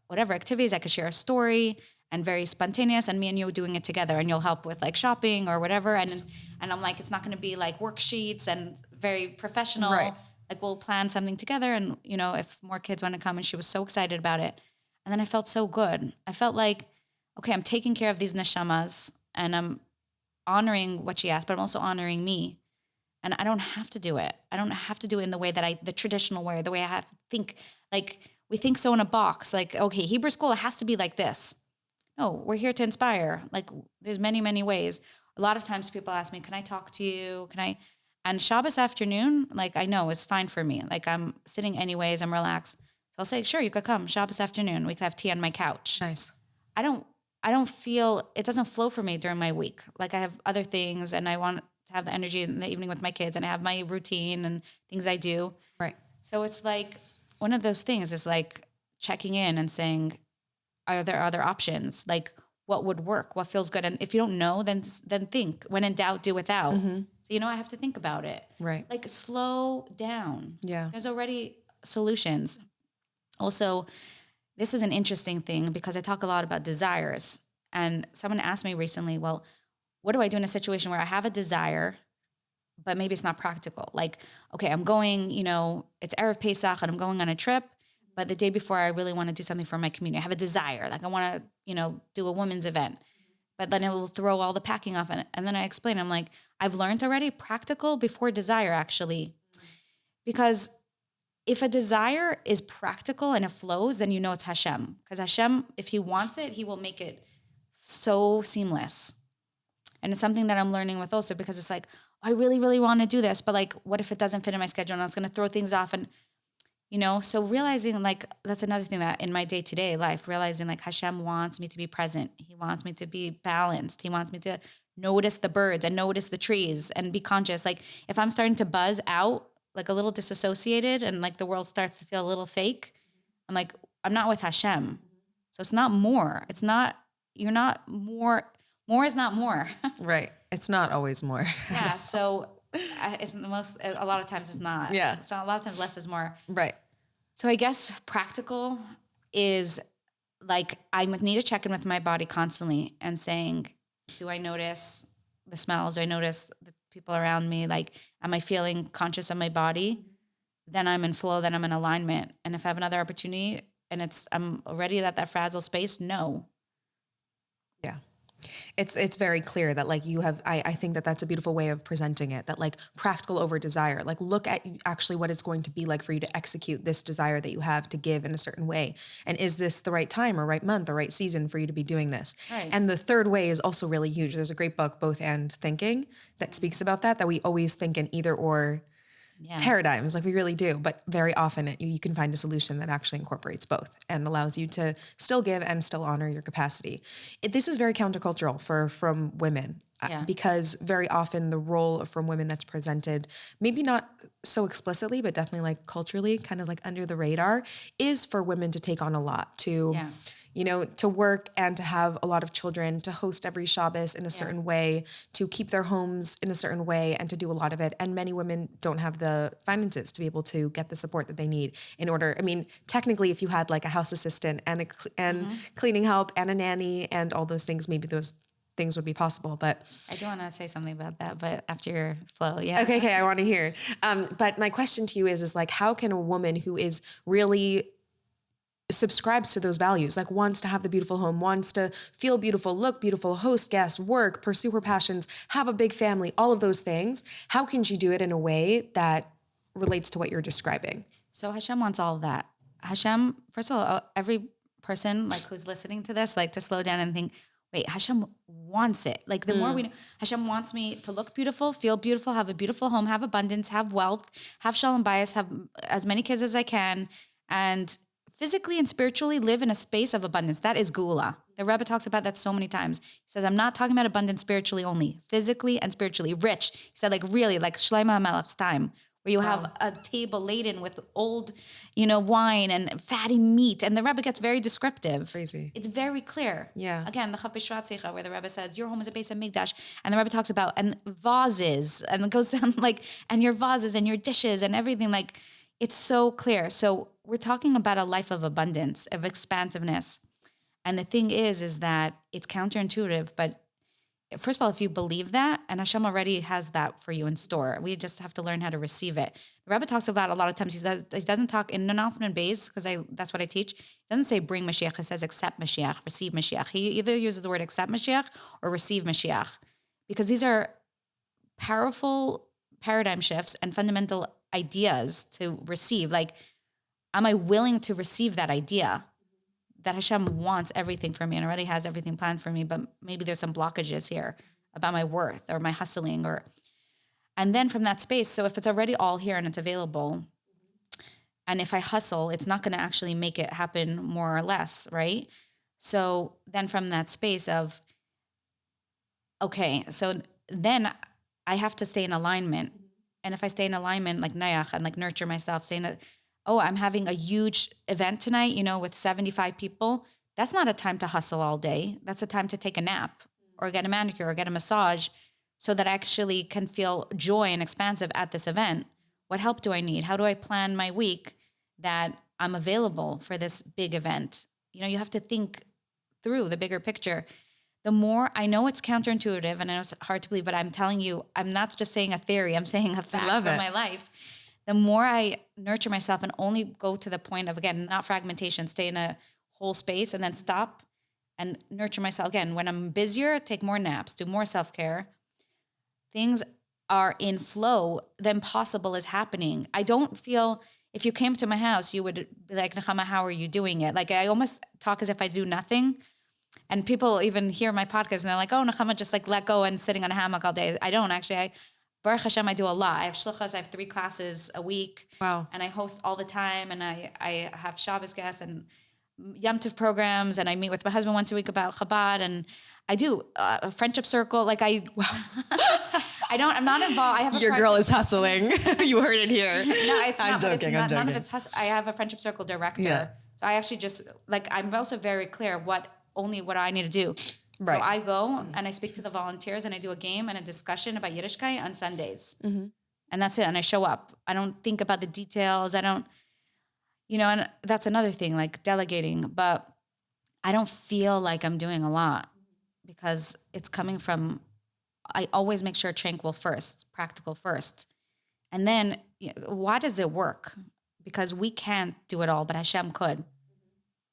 whatever activities. I could share a story and very spontaneous, and me and you doing it together, and you'll help with like shopping or whatever. And I'm like, it's not going to be like worksheets and very professional. Right. Like we'll plan something together, and you know, if more kids want to come. And she was so excited about it. And then I felt so good. I felt like, okay, I'm taking care of these neshamas, and I'm honoring what she asked, but I'm also honoring me. And I don't have to do it. I don't have to do it in the way that the traditional way, the way I have to think. Like we think so in a box, like, okay, Hebrew school, it has to be like this. No, we're here to inspire. Like there's many, many ways. A lot of times people ask me, can I talk to you? And Shabbos afternoon, like I know it's fine for me. Like I'm sitting anyways, I'm relaxed. So I'll say, sure, you could come Shabbos afternoon. We could have tea on my couch. Nice. I don't feel, it doesn't flow for me during my week. Like I have other things, and I want to have the energy in the evening with my kids, and I have my routine and things I do. Right. So it's like one of those things is like checking in and saying, are there other options? Like what would work? What feels good? And if you don't know, then think. When in doubt, do without. Mm-hmm. So, I have to think about it. Right. Like slow down. Yeah. There's already solutions. Also, this is an interesting thing because I talk a lot about desires. And someone asked me recently, well, what do I do in a situation where I have a desire, but maybe it's not practical? Like, okay, I'm going, it's Erev Pesach and I'm going on a trip, but the day before I really want to do something for my community. I have a desire. Like I want to, do a women's event, but then it will throw all the packing off. And then I explain, I'm like, I've learned already practical before desire actually, because if a desire is practical and it flows, then it's Hashem. Because Hashem, if he wants it, he will make it so seamless. And it's something that I'm learning with also, because it's like, I really, really want to do this, but like, what if it doesn't fit in my schedule and it's going to throw things off? And, so realizing like, that's another thing that in my day-to-day life, realizing like Hashem wants me to be present. He wants me to be balanced. He wants me to notice the birds and notice the trees and be conscious. Like if I'm starting to buzz out, like a little disassociated and like the world starts to feel a little fake, I'm like, I'm not with Hashem. So it's not more. It's not, you're not more. More is not more. Right. It's not always more. Yeah. So it's a lot of times it's not. Yeah. So a lot of times less is more. Right. So I guess practical is like, I need to check in with my body constantly and saying, do I notice the smells? Do I notice the people around me? Like, am I feeling conscious of my body? Then I'm in flow, then I'm in alignment. And if I have another opportunity and I'm already at that fragile space, no. Yeah. It's very clear that like you have, I think that that's a beautiful way of presenting it, that like practical over desire, like look at actually what it's going to be like for you to execute this desire that you have to give in a certain way. And is this the right time or right month or right season for you to be doing this? Right. And the third way is also really huge. There's a great book, Both and Thinking, that speaks about that we always think in either or paradigms, like we really do, but very often you can find a solution that actually incorporates both and allows you to still give and still honor your capacity. This is very countercultural from women, because very often the role from women that's presented, maybe not so explicitly, but definitely like culturally, kind of like under the radar, is for women to take on a lot, to to work and to have a lot of children, to host every Shabbos in a certain way, to keep their homes in a certain way, and to do a lot of it. And many women don't have the finances to be able to get the support that they need in order. I mean, technically, if you had like a house assistant and cleaning help and a nanny and all those things, maybe those things would be possible. But I do want to say something about that, but after your flow, yeah. Okay, I want to hear. But my question to you is like, how can a woman who is really subscribes to those values, like wants to have the beautiful home, wants to feel beautiful, look beautiful, host guests, work, pursue her passions, have a big family, all of those things, how can she do it in a way that relates to what you're describing? So Hashem wants all of that. Hashem, first of all, every person like who's listening to this, like to slow down and think, wait, Hashem wants it. Like the more we know, Hashem wants me to look beautiful, feel beautiful, have a beautiful home, have abundance, have wealth, have shalom bayis, have as many kids as I can, and physically and spiritually live in a space of abundance. That is geula. The Rebbe talks about that so many times. He says, I'm not talking about abundance spiritually only, physically and spiritually rich. He said, like really, like Shlomo HaMelech's time, where you have a table laden with old, wine and fatty meat. And the Rebbe gets very descriptive. Crazy. It's very clear. Yeah. Again, the Chaf B'Shvat Sicha, where the Rebbe says, your home is a base of Mikdash. And the Rebbe talks about, and vases, and it goes down like, and your vases and your dishes and everything. Like, it's so clear. So we're talking about a life of abundance, of expansiveness. And the thing is that it's counterintuitive, but first of all, if you believe that, and Hashem already has that for you in store, we just have to learn how to receive it. The Rebbe talks about a lot of times, he doesn't talk in non-often base, because that's what I teach. He doesn't say bring Mashiach, he says accept Mashiach, receive Mashiach. He either uses the word accept Mashiach or receive Mashiach, because these are powerful paradigm shifts and fundamental ideas to receive. Like, am I willing to receive that idea? That Hashem wants everything for me and already has everything planned for me, but maybe there's some blockages here about my worth or my hustling and then from that space. So if it's already all here and it's available, and if I hustle, it's not going to actually make it happen more or less. Right. So then from that space of, okay, so then I have to stay in alignment. And if I stay in alignment, like nayach, and like nurture myself, saying that, oh, I'm having a huge event tonight, with 75 people. That's not a time to hustle all day. That's a time to take a nap or get a manicure or get a massage so that I actually can feel joy and expansive at this event. What help do I need? How do I plan my week that I'm available for this big event? You have to think through the bigger picture. The more, I know it's counterintuitive and I know it's hard to believe, but I'm telling you, I'm not just saying a theory, I'm saying a fact from my life. The more I nurture myself and only go to the point of, again, not fragmentation, stay in a whole space and then stop and nurture myself. Again, when I'm busier, take more naps, do more self-care. Things are in flow. The impossible is happening. I don't feel, if you came to my house, you would be like, Nechama, how are you doing it? Like, I almost talk as if I do nothing. And people even hear my podcast and they're like, oh, Nechama just like let go and sitting on a hammock all day. I don't actually. Baruch Hashem, I do a lot. I have shluchas. I have 3 classes a week. Wow. And I host all the time. And I have Shabbos guests and Yom Tov programs. And I meet with my husband once a week about Chabad. And I do a friendship circle. Like I'm not involved. I have Your girl is hustling. You heard it here. No, it's not. I'm joking. None of it's hustle. I have a friendship circle director. Yeah. So I actually just, I'm also very clear what I need to do. Right. So I go and I speak to the volunteers and I do a game and a discussion about Yiddishkeit on Sundays. Mm-hmm. And that's it. And I show up. I don't think about the details. I don't, and that's another thing, like delegating. But I don't feel like I'm doing a lot because it's coming from, I always make sure tranquil first, practical first. And then why does it work? Because we can't do it all, but Hashem could.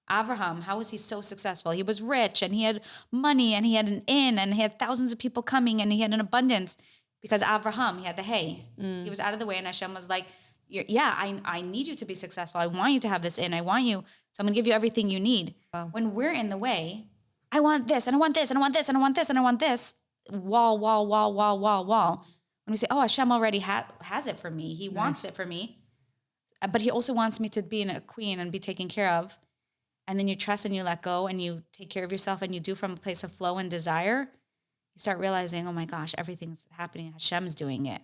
Avraham, how was he so successful? He was rich and he had money and he had an inn and he had thousands of people coming and he had an abundance because Avraham, he had the hay. He was out of the way and Hashem was like, I need you to be successful. I want you to have this inn. I want you. So I'm going to give you everything you need. Wow. When we're in the way, I want this and I want this and I want this and I want this and I want this. Wall. When we say, oh, Hashem already has it for me. He wants it for me. But he also wants me to be a queen and be taken care of. And then you trust and you let go and you take care of yourself and you do from a place of flow and desire, you start realizing, oh my gosh, everything's happening. Hashem's doing it.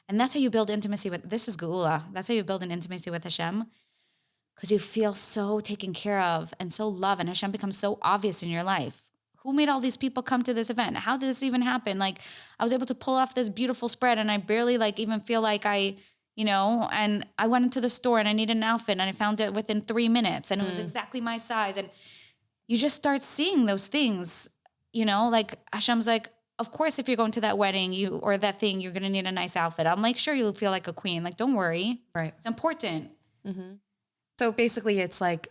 And that's how you build intimacy this is Geula. That's how you build an intimacy with Hashem because you feel so taken care of and so loved and Hashem becomes so obvious in your life. Who made all these people come to this event? How did this even happen? Like I was able to pull off this beautiful spread and I barely even feel like and I went into the store and I needed an outfit and I found it within 3 minutes and it was exactly my size. And you just start seeing those things, like Hashem's like, of course, if you're going to that wedding, or that thing, you're going to need a nice outfit. I'll make sure you'll feel like a queen. Like, don't worry. Right. It's important. Mm-hmm. So basically it's like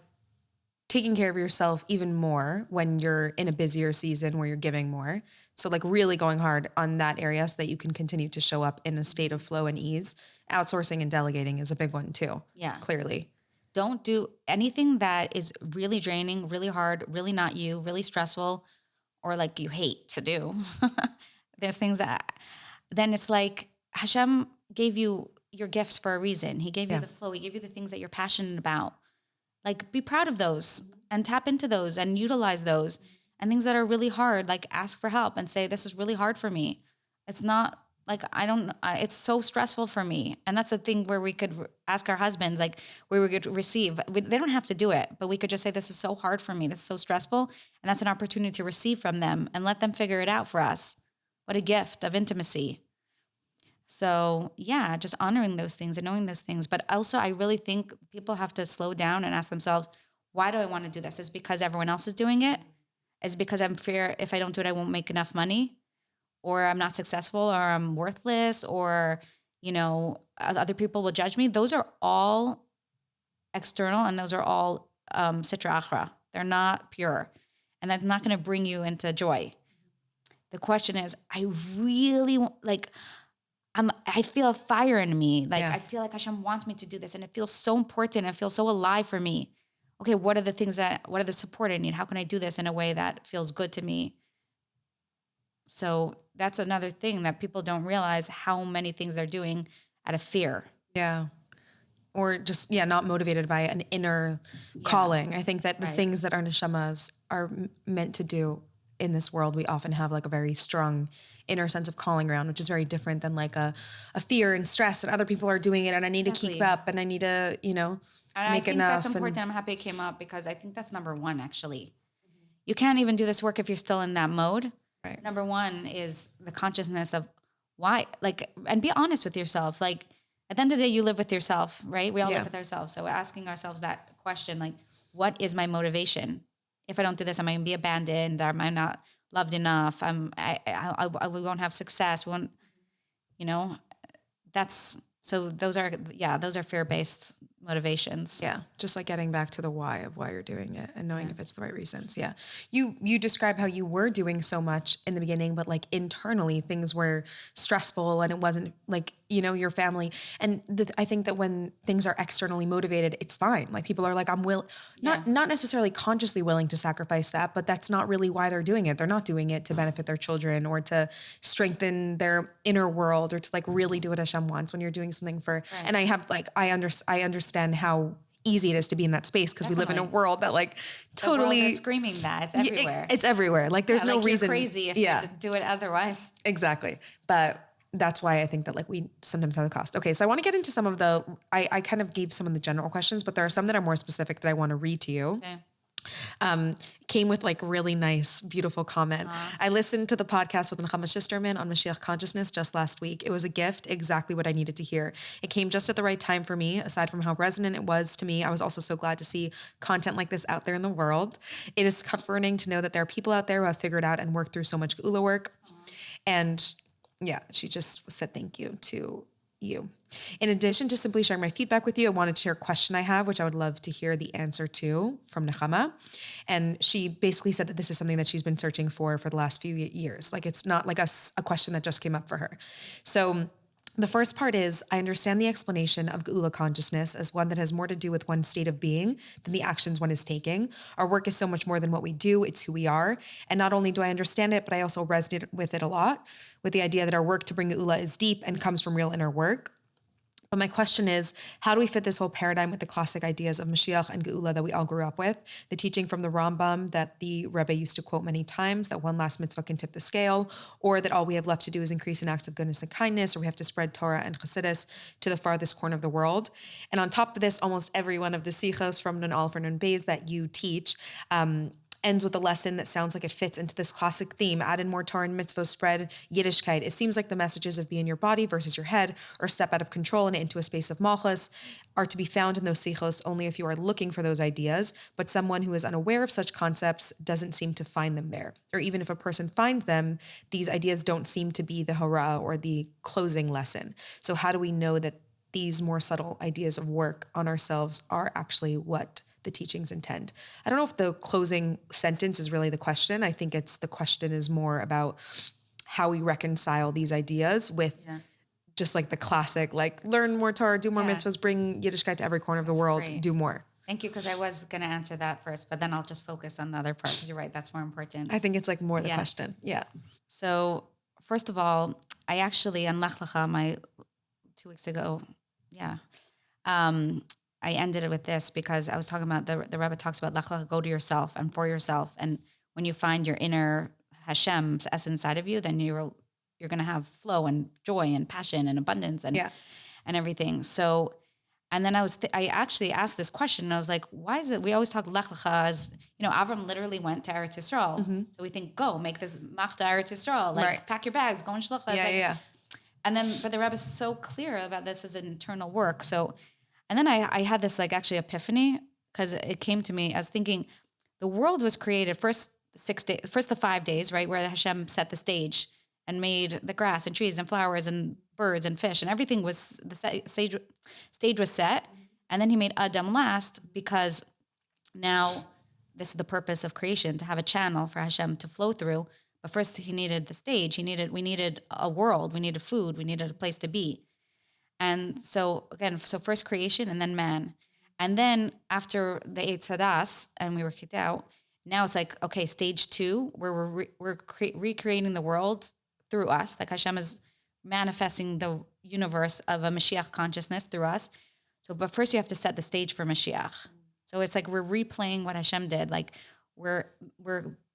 taking care of yourself even more when you're in a busier season where you're giving more. So like really going hard on that area so that you can continue to show up in a state of flow and ease. Outsourcing and delegating is a big one too. Yeah. Clearly. Don't do anything that is really draining, really hard, really not you, really stressful. or like you hate to do. There's things that then it's like Hashem gave you your gifts for a reason. He gave you Yeah. the flow. He gave you the things that you're passionate about. Like be proud of those and tap into those and utilize those. And things that are really hard, like ask for help and say, this is really hard for me. It's not like, it's so stressful for me. And that's the thing where we could ask our husbands, like where we could receive, they don't have to do it, but we could just say, this is so hard for me. This is so stressful. And that's an opportunity to receive from them and let them figure it out for us. What a gift of intimacy. So yeah, just honoring those things and knowing those things. But also I really think people have to slow down and ask themselves, why do I want to do this? Is it because everyone else is doing it? Is it because I'm fear if I don't do it, I won't make enough money, or I'm not successful, or I'm worthless, or, other people will judge me? Those are all external, and those are all sitra achra. They're not pure. And that's not going to bring you into joy. The question is, I really I feel a fire in me. Like I feel like Hashem wants me to do this, and it feels so important. It feels so alive for me. Okay, what are the support I need? How can I do this in a way that feels good to me? So that's another thing that people don't realize, how many things they're doing out of fear. Yeah. Or just, not motivated by an inner calling. I think that the things that our neshamas are meant to do in this world, we often have like a very strong inner sense of calling around, which is very different than like a fear and stress and other people are doing it and I need to keep up and I need to, make enough. I think that's important. I'm happy it came up because I think that's number one, actually. You can't even do this work if you're still in that mode. Right. Number one is the consciousness of why, and be honest with yourself. Like at the end of the day, you live with yourself, right? We all live with ourselves. So asking ourselves that question, like, what is my motivation? If I don't do this, am I going to be abandoned? Or am I not loved enough? We won't have success. We won't, those are fear-based motivations. Yeah. Just like getting back to the why of why you're doing it and knowing if it's the right reasons. Yeah. You describe how you were doing so much in the beginning, but like internally things were stressful and it wasn't like, your family. And I think that when things are externally motivated, it's fine. Like people are like, not necessarily consciously willing to sacrifice that, but that's not really why they're doing it. They're not doing it to benefit their children or to strengthen their inner world or to like really do what Hashem wants when you're doing something for, and I have like, I understand how easy it is to be in that space because we live in a world that like totally the world is screaming that it's everywhere. It's everywhere. Like there's no reason. You're crazy if you do it otherwise. Exactly. But that's why I think that like we sometimes have the cost. Okay. So I want to get into some of I kind of gave some of the general questions, but there are some that are more specific that I want to read to you. Okay. Came with like really nice, beautiful comment. I listened to the podcast with Nechama Schusterman on Moshiach consciousness just last week. It was a gift, exactly what I needed to hear. It came just at the right time for me. Aside from how resonant it was to me, I was also so glad to see content like this out there in the world. It is comforting to know that there are people out there who have figured out and worked through so much geula work. And yeah, she just said thank you to you. In addition to simply sharing my feedback with you, I wanted to share a question I have, which I would love to hear the answer to from Nechama. And she basically said that this is something that she's been searching for the last few years. Like it's not like a question that just came up for her. So the first part is, I understand the explanation of geula consciousness as one that has more to do with one's state of being than the actions one is taking. Our work is so much more than what we do, it's who we are. And not only do I understand it, but I also resonate with it a lot, with the idea that our work to bring geula is deep and comes from real inner work. But my question is, how do we fit this whole paradigm with the classic ideas of Moshiach and Geula that we all grew up with? The teaching from the Rambam that the Rebbe used to quote many times, that one last mitzvah can tip the scale, or that all we have left to do is increase in acts of goodness and kindness, or we have to spread Torah and Chassidus to the farthest corner of the world. And on top of this, almost every one of the sichos from Nun Aleph or Nun Beis that you teach ends with a lesson that sounds like it fits into this classic theme: add in more Torah and mitzvah, spread Yiddishkeit. It seems like the messages of be in your body versus your head, or step out of control and into a space of malchus, are to be found in those sichos only if you are looking for those ideas, but someone who is unaware of such concepts doesn't seem to find them there. Or even if a person finds them, these ideas don't seem to be the hora or the closing lesson. So how do we know that these more subtle ideas of work on ourselves are actually what the teachings intend? I don't know if the closing sentence is really the question. I think the question is more about how we reconcile these ideas with just like the classic, like learn more Torah, do more mitzvahs, bring Yiddishkeit to every corner of the world, do more. Thank you, because I was going to answer that first, but then I'll just focus on the other part, because you're right, that's more important. I think it's like more the Yeah. question. Yeah. So first of all, I actually, on Lech Lecha, my 2 weeks ago, I ended it with this because I was talking about the Rebbe talks about Lech Lecha, go to yourself and for yourself. And when you find your inner Hashem's essence inside of you, then you're going to have flow and joy and passion and abundance and everything. So, and then I actually asked this question, and I was like, why is it we always talk Lech Lecha as, Avram literally went to Eretz Yisrael. So we think, go make this Machta Eretz Yisrael, like pack your bags, go in Shlucha. Yeah. And then, but the Rebbe is so clear about this as an internal work. So, and then I had this like actually epiphany, because it came to me. I was thinking, the world was created first the 5 days, right, where Hashem set the stage and made the grass and trees and flowers and birds and fish and everything was stage was set, and then he made Adam last, because now this is the purpose of creation, to have a channel for Hashem to flow through. But first he needed the stage. We needed a world. We needed food. We needed a place to be. And so again, first creation and then man. And then after they ate sadas and we were kicked out, now it's like, okay, stage 2, where we're recreating the world through us. Like Hashem is manifesting the universe of a Mashiach consciousness through us. So, but first you have to set the stage for Mashiach. So it's like we're replaying what Hashem did. Like we're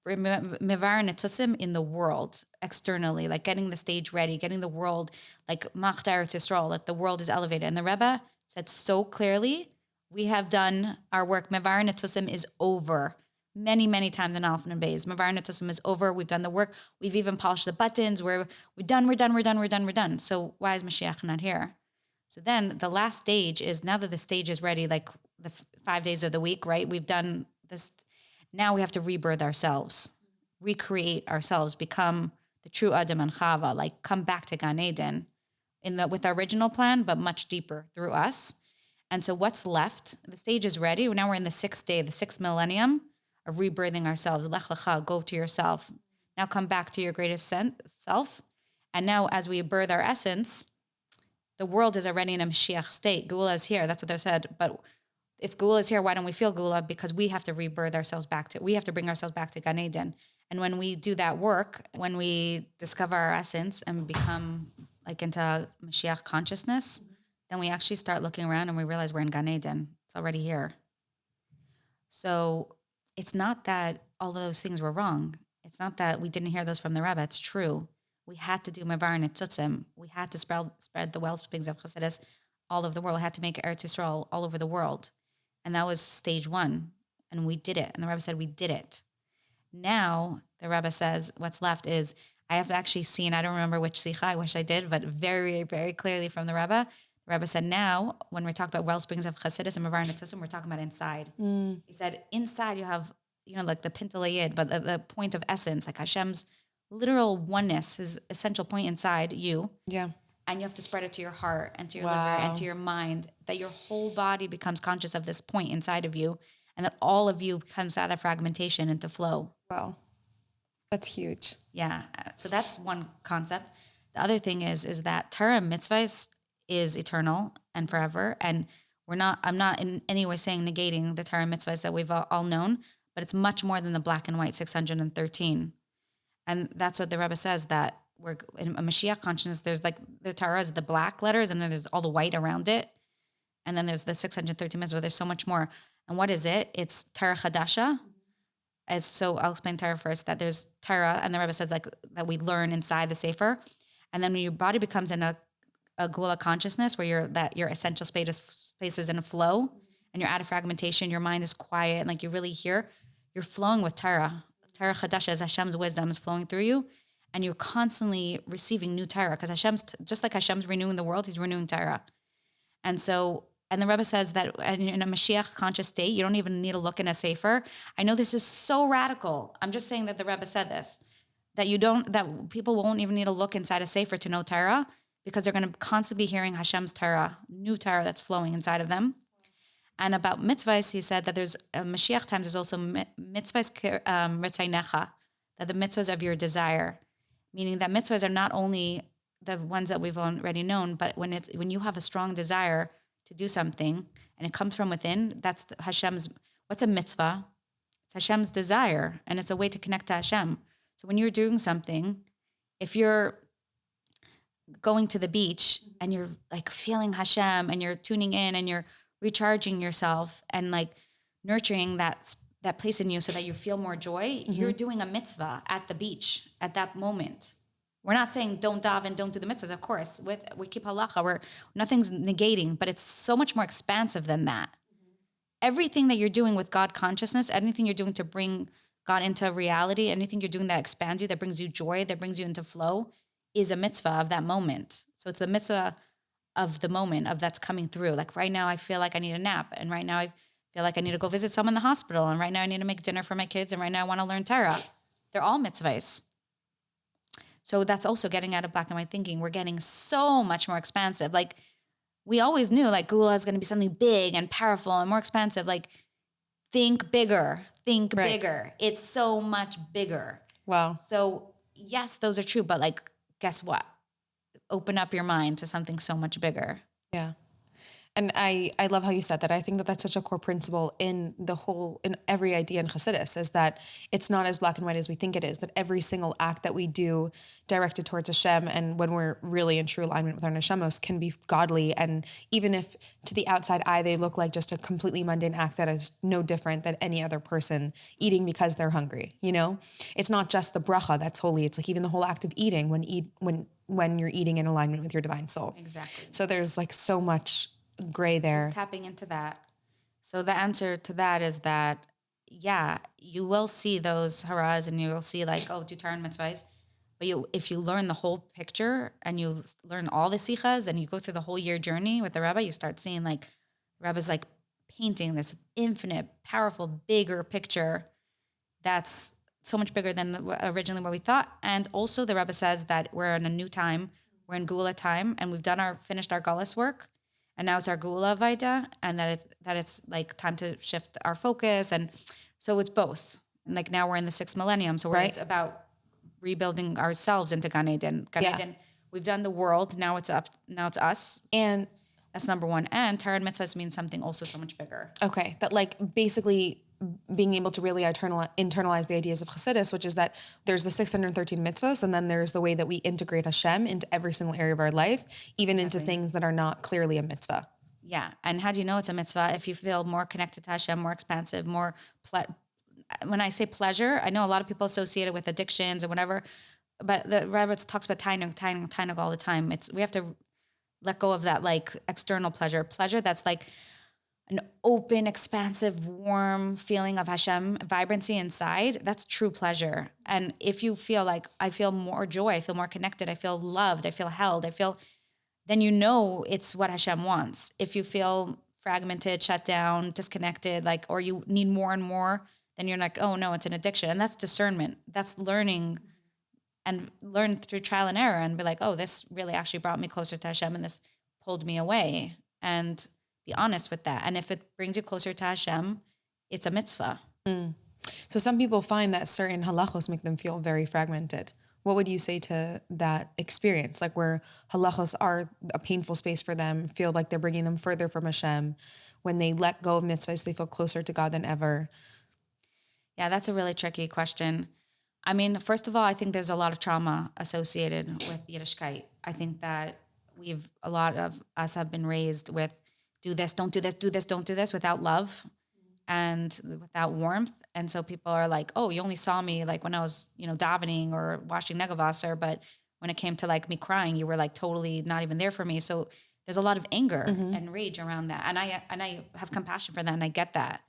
mevar netzusim in the world externally, like getting the stage ready, getting the world like Machta Eretz Yisrael, that the world is elevated. And the Rebbe said so clearly, we have done our work. Mevar netzusim is over. Many, many times in Alpha and Bays. Mevar netzusim is over. We've done the work. We've even polished the buttons. We're done. So why is Mashiach not here? So then the last stage is, now that the stage is ready, like the 5 days of the week, right? We've done this. Now we have to rebirth ourselves, recreate ourselves, become the true Adam and Chava, like come back to Gan Eden with our original plan, but much deeper through us. And so what's left? The stage is ready. Now we're in the 6th day, the 6th millennium of rebirthing ourselves. Lech Lecha, go to yourself. Now come back to your greatest self. And now as we birth our essence, the world is already in a Mashiach state. Geula is here. That's what they said. But if Geula is here, why don't we feel Geula? Because we have to rebirth ourselves we have to bring ourselves back to Gan Eden. And when we do that work, when we discover our essence and become like into Mashiach consciousness, then we actually start looking around and we realize we're in Gan Eden. It's already here. So it's not that all of those things were wrong. It's not that we didn't hear those from the Rebbe. It's true. We had to do Mevar Netzutzim. We had to spread the wellsprings of Chassidus all over the world. We had to make Eretz Yisrael all over the world. And that was stage 1. And we did it. And the Rebbe said, we did it. Now, the Rebbe says, what's left is, I have actually seen, I don't remember which Sikha, I wish I did, but very, very clearly from the Rebbe said, now, when we talk about wellsprings of Chassidus and Mevar Netzutzim, we're talking about inside. He said, inside you have, like the Pintalayid, but the point of essence, like Hashem's literal oneness, his essential point inside you. Yeah. And you have to spread it to your heart and to your liver and to your mind, that your whole body becomes conscious of this point inside of you, and that all of you comes out of fragmentation into flow. Wow. That's huge. Yeah. So that's one concept. The other thing is that Torah mitzvahs is eternal and forever. And I'm not in any way saying negating the Torah mitzvahs that we've all known, but it's much more than the black and white 613. And that's what the Rebbe says, that we're in a Mashiach consciousness. There's like the Torah is the black letters, and then there's all the white around it. And then there's the 613 mitzvahs. There's so much more. And what is it? It's Torah Chadasha. So I'll explain Torah first, that there's Torah, and the Rebbe says like that we learn inside the Sefer. And then when your body becomes in a Gula consciousness, where your essential space is in a flow, and you're out of fragmentation, your mind is quiet, and like you really hear, you're flowing with Torah. Torah Chadasha is Hashem's wisdom is flowing through you, and you're constantly receiving new Torah, because just like Hashem's renewing the world, he's renewing Torah. And the Rebbe says that in a Mashiach conscious state, you don't even need to look in a Sefer. I know this is so radical. I'm just saying that the Rebbe said this, that people won't even need to look inside a Sefer to know Torah, because they're going to constantly be hearing Hashem's Torah, new Torah that's flowing inside of them. And about mitzvahs, he said that there's Mashiach times, there's also mitzvahs ritzaynecha, that the mitzvahs of your desire, meaning that mitzvahs are not only the ones that we've already known, but when you have a strong desire to do something, and it comes from within, that's Hashem's, what's a mitzvah? It's Hashem's desire, and it's a way to connect to Hashem. So when you're doing something, if you're going to the beach and you're like feeling Hashem and you're tuning in and you're recharging yourself and like nurturing that place in you so that you feel more joy, you're doing a mitzvah at the beach at that moment. We're not saying don't daven, don't do the mitzvahs. Of course, we keep halacha. Nothing's negating, but it's so much more expansive than that. Everything that you're doing with God consciousness, anything you're doing to bring God into reality, anything you're doing that expands you, that brings you joy, that brings you into flow, is a mitzvah of that moment. So it's the mitzvah of the moment of that's coming through. Like right now, I feel like I need a nap, and right now I feel like I need to go visit someone in the hospital, and right now I need to make dinner for my kids, and right now I want to learn Torah. They're all mitzvahs. So that's also getting out of black and white thinking. We're getting so much more expansive. Like we always knew like Google is going to be something big and powerful and more expansive. Like think bigger, think bigger. It's so much bigger. Wow. So yes, those are true. But like, guess what? Open up your mind to something so much bigger. Yeah. And I love how you said that. I think that that's such a core principle in every idea in Chassidus, is that it's not as black and white as we think it is, that every single act that we do directed towards Hashem, and when we're really in true alignment with our neshamos, can be godly. And even if to the outside eye, they look like just a completely mundane act that is no different than any other person eating because they're hungry, it's not just the bracha that's holy. It's like even the whole act of eating when you're eating in alignment with your divine soul. Exactly. So there's like so much gray there. Just tapping into that. So the answer to that is that, yeah, you will see those haras and you will see like, oh, do Torah and mitzvahs. But if you learn the whole picture and you learn all the sichas and you go through the whole year journey with the Rebbe, you start seeing like Rebbe's like painting this infinite, powerful, bigger picture that's so much bigger than originally what we thought. And also the Rebbe says that we're in a new time. We're in Gula time, and we've finished our Gullus work. And now it's our Gula Vaida, and that it's like time to shift our focus. And so it's both. And like now we're in the 6th millennium. So it's about rebuilding ourselves into Gan Eden. We've done the world. Now it's us. And that's number one. And Torah and mitzvahs means something also so much bigger. Okay. That like basically being able to really internalize the ideas of Chassidus, which is that there's the 613 mitzvahs, and then there's the way that we integrate Hashem into every single area of our life, even into things that are not clearly a mitzvah. Yeah. And how do you know it's a mitzvah? If you feel more connected to Hashem, more expansive, when I say pleasure, I know a lot of people associate it with addictions or whatever, but the Rebbe talks about tainug all the time. We have to let go of that like external pleasure that's like an open, expansive, warm feeling of Hashem, vibrancy inside. That's true pleasure. And if you feel like I feel more joy, I feel more connected, I feel loved, I feel held, then you know it's what Hashem wants. If you feel fragmented, shut down, disconnected, like, or you need more and more, then you're like, oh no, it's an addiction. And that's discernment. That's learning, and learn through trial and error and be like, oh, this really actually brought me closer to Hashem and this pulled me away. And be honest with that. And if it brings you closer to Hashem, it's a mitzvah. So some people find that certain halachos make them feel very fragmented. What would you say to that experience? Like where halachos are a painful space for them, feel like they're bringing them further from Hashem. When they let go of mitzvahs, they feel closer to God than ever. Yeah, that's a really tricky question. I mean, first of all, I think there's a lot of trauma associated with Yiddishkeit. I think that a lot of us have been raised with do this, don't do this, do this, don't do this, without love and without warmth. And so people are like, oh, you only saw me like when I was, davening or washing negavasser, but when it came to like me crying, you were like totally not even there for me. So there's a lot of anger and rage around that. And I have compassion for that, and I get that,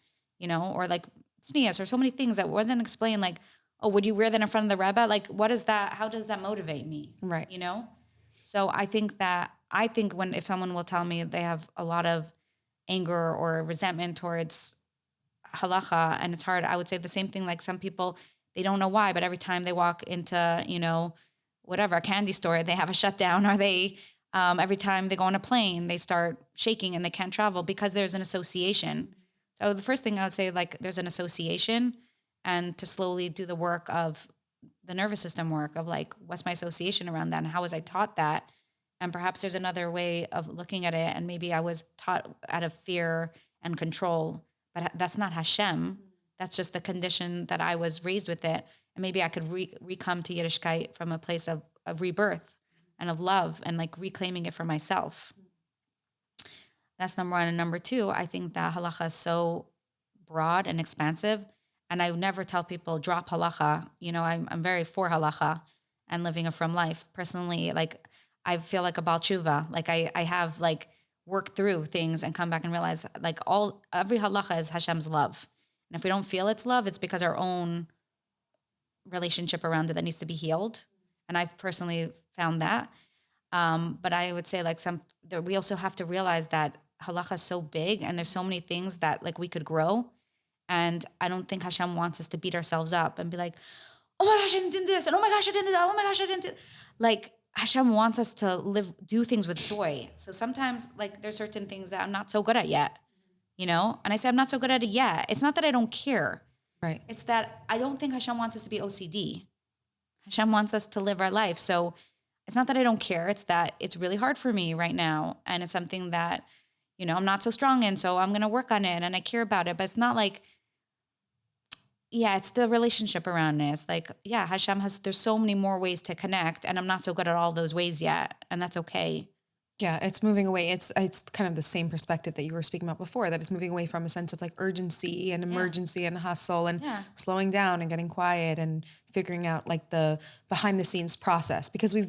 or like sneeze or so many things that wasn't explained, like, oh, would you wear that in front of the Rebbe? Like, what is that? How does that motivate me? Right. So I think if someone will tell me they have a lot of anger or resentment towards halacha and it's hard, I would say the same thing. Like some people, they don't know why, but every time they walk into, whatever, a candy store, they have a shutdown, or they, every time they go on a plane, they start shaking and they can't travel because there's an association. So the first thing I would say, like there's an association, and to slowly do the work of the nervous system work of like, what's my association around that? And how was I taught that? And perhaps there's another way of looking at it. And maybe I was taught out of fear and control, but that's not Hashem. That's just the condition that I was raised with it. And maybe I could re-come to Yiddishkeit from a place of rebirth and of love and like reclaiming it for myself. That's number one. And number two, I think that halacha is so broad and expansive. And I never tell people drop halacha. You know, I'm very for halacha and living a from life. Personally, like I feel like a Baal Tshuva. Like I have like worked through things and come back and realize like every halacha is Hashem's love. And if we don't feel it's love, it's because our own relationship around it that needs to be healed. And I've personally found that. But I would say like we also have to realize that halacha is so big and there's so many things that like we could grow. And I don't think Hashem wants us to beat ourselves up and be like, oh my gosh, I didn't do this. And oh my gosh, I didn't do that. Oh my gosh, I didn't do. Like Hashem wants us to do things with joy. So sometimes like there's certain things that I'm not so good at yet, you know? And I say I'm not so good at it yet. It's not that I don't care. Right. It's that I don't think Hashem wants us to be OCD. Hashem wants us to live our life. So it's not that I don't care. It's that it's really hard for me right now. And it's something that, you know, I'm not so strong in. So I'm going to work on it and I care about it. But it's not like, yeah, it's the relationship around it. It's like, yeah, there's so many more ways to connect. And I'm not so good at all those ways yet. And that's okay. Yeah, it's moving away. It's kind of the same perspective that you were speaking about before, that it's moving away from a sense of like urgency and emergency and hustle and slowing down and getting quiet and figuring out like the behind the scenes process, because we've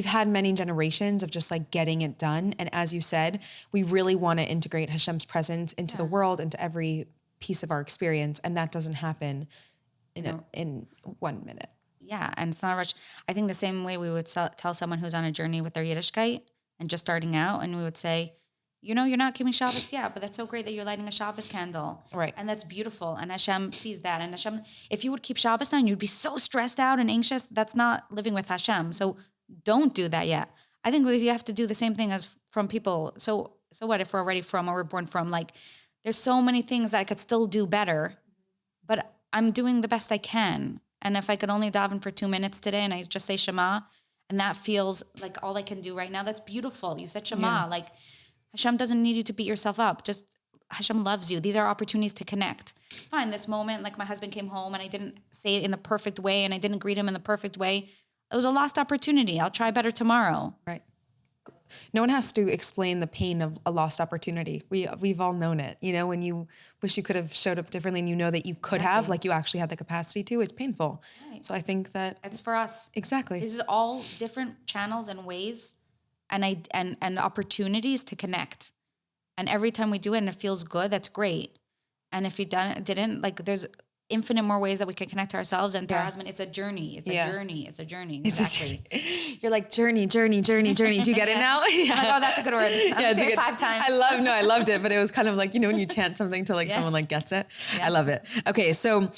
had many generations of just like getting it done. And as you said, we really want to integrate Hashem's presence into the world, into every piece of our experience. And that doesn't happen in 1 minute. Yeah, and it's not a rush. I think the same way we would tell someone who's on a journey with their Yiddishkeit and just starting out, and we would say, you know, you're not keeping Shabbos yet, but that's so great that you're lighting a Shabbos candle. Right. And that's beautiful. And Hashem sees that. And Hashem, if you would keep Shabbos down, you'd be so stressed out and anxious. That's not living with Hashem. So don't do that yet. I think we have to do the same thing as from people. So what if we're already from or we're born from? Like, there's so many things that I could still do better, but I'm doing the best I can. And if I could only daven for 2 minutes today and I just say Shema, and that feels like all I can do right now, that's beautiful. You said Shema. Like Hashem doesn't need you to beat yourself up. Just Hashem loves you. These are opportunities to connect. Fine, this moment, like my husband came home and I didn't say it in the perfect way and I didn't greet him in the perfect way. It was a lost opportunity. I'll try better tomorrow. Right. No one has to explain the pain of a lost opportunity. We've all known it. You know, when you wish you could have showed up differently and you know that you could have, like you actually had the capacity to, it's painful. Right. So I think that it's for us. Exactly. This is all different channels and ways and opportunities to connect. And every time we do it and it feels good, that's great. And if you didn't, like there's infinite more ways that we can connect to ourselves and to our husband. It's a journey. It's a journey. It's a journey. Exactly. You're like journey. Do you get it now? Yeah. Like, oh, that's a good word. I'll say it 5 times. I loved it, but it was kind of like, you know, when you chant something till like someone like gets it. Yeah. I love it. Okay. So,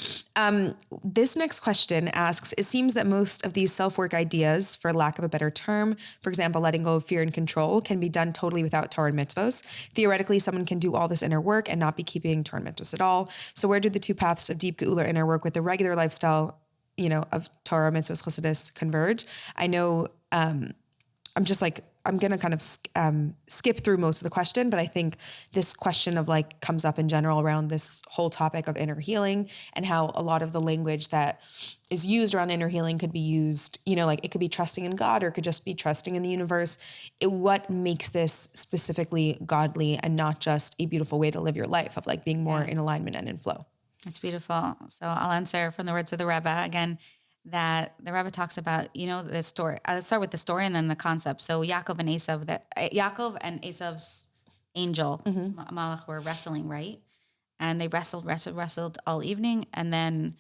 this next question asks, it seems that most of these self-work ideas, for lack of a better term, for example, letting go of fear and control, can be done totally without Torah and mitzvos. Theoretically, someone can do all this inner work and not be keeping Torah and mitzvos at all. So where do the two paths of deep Geula inner work with the regular lifestyle, you know, of Torah, mitzvos, chassidus converge? I know, I'm going to kind of skip through most of the question, but I think this question of like comes up in general around this whole topic of inner healing and how a lot of the language that is used around inner healing could be used, you know, like it could be trusting in God or it could just be trusting in the universe. What makes this specifically godly and not just a beautiful way to live your life of like being more in alignment and in flow? That's beautiful. So I'll answer from the words of the Rebbe again, that the Rebbe talks about, you know, the story. I'll start with the story and then the concept. So Yaakov and Esav's angel, Malach, were wrestling, right? And they wrestled all evening. And then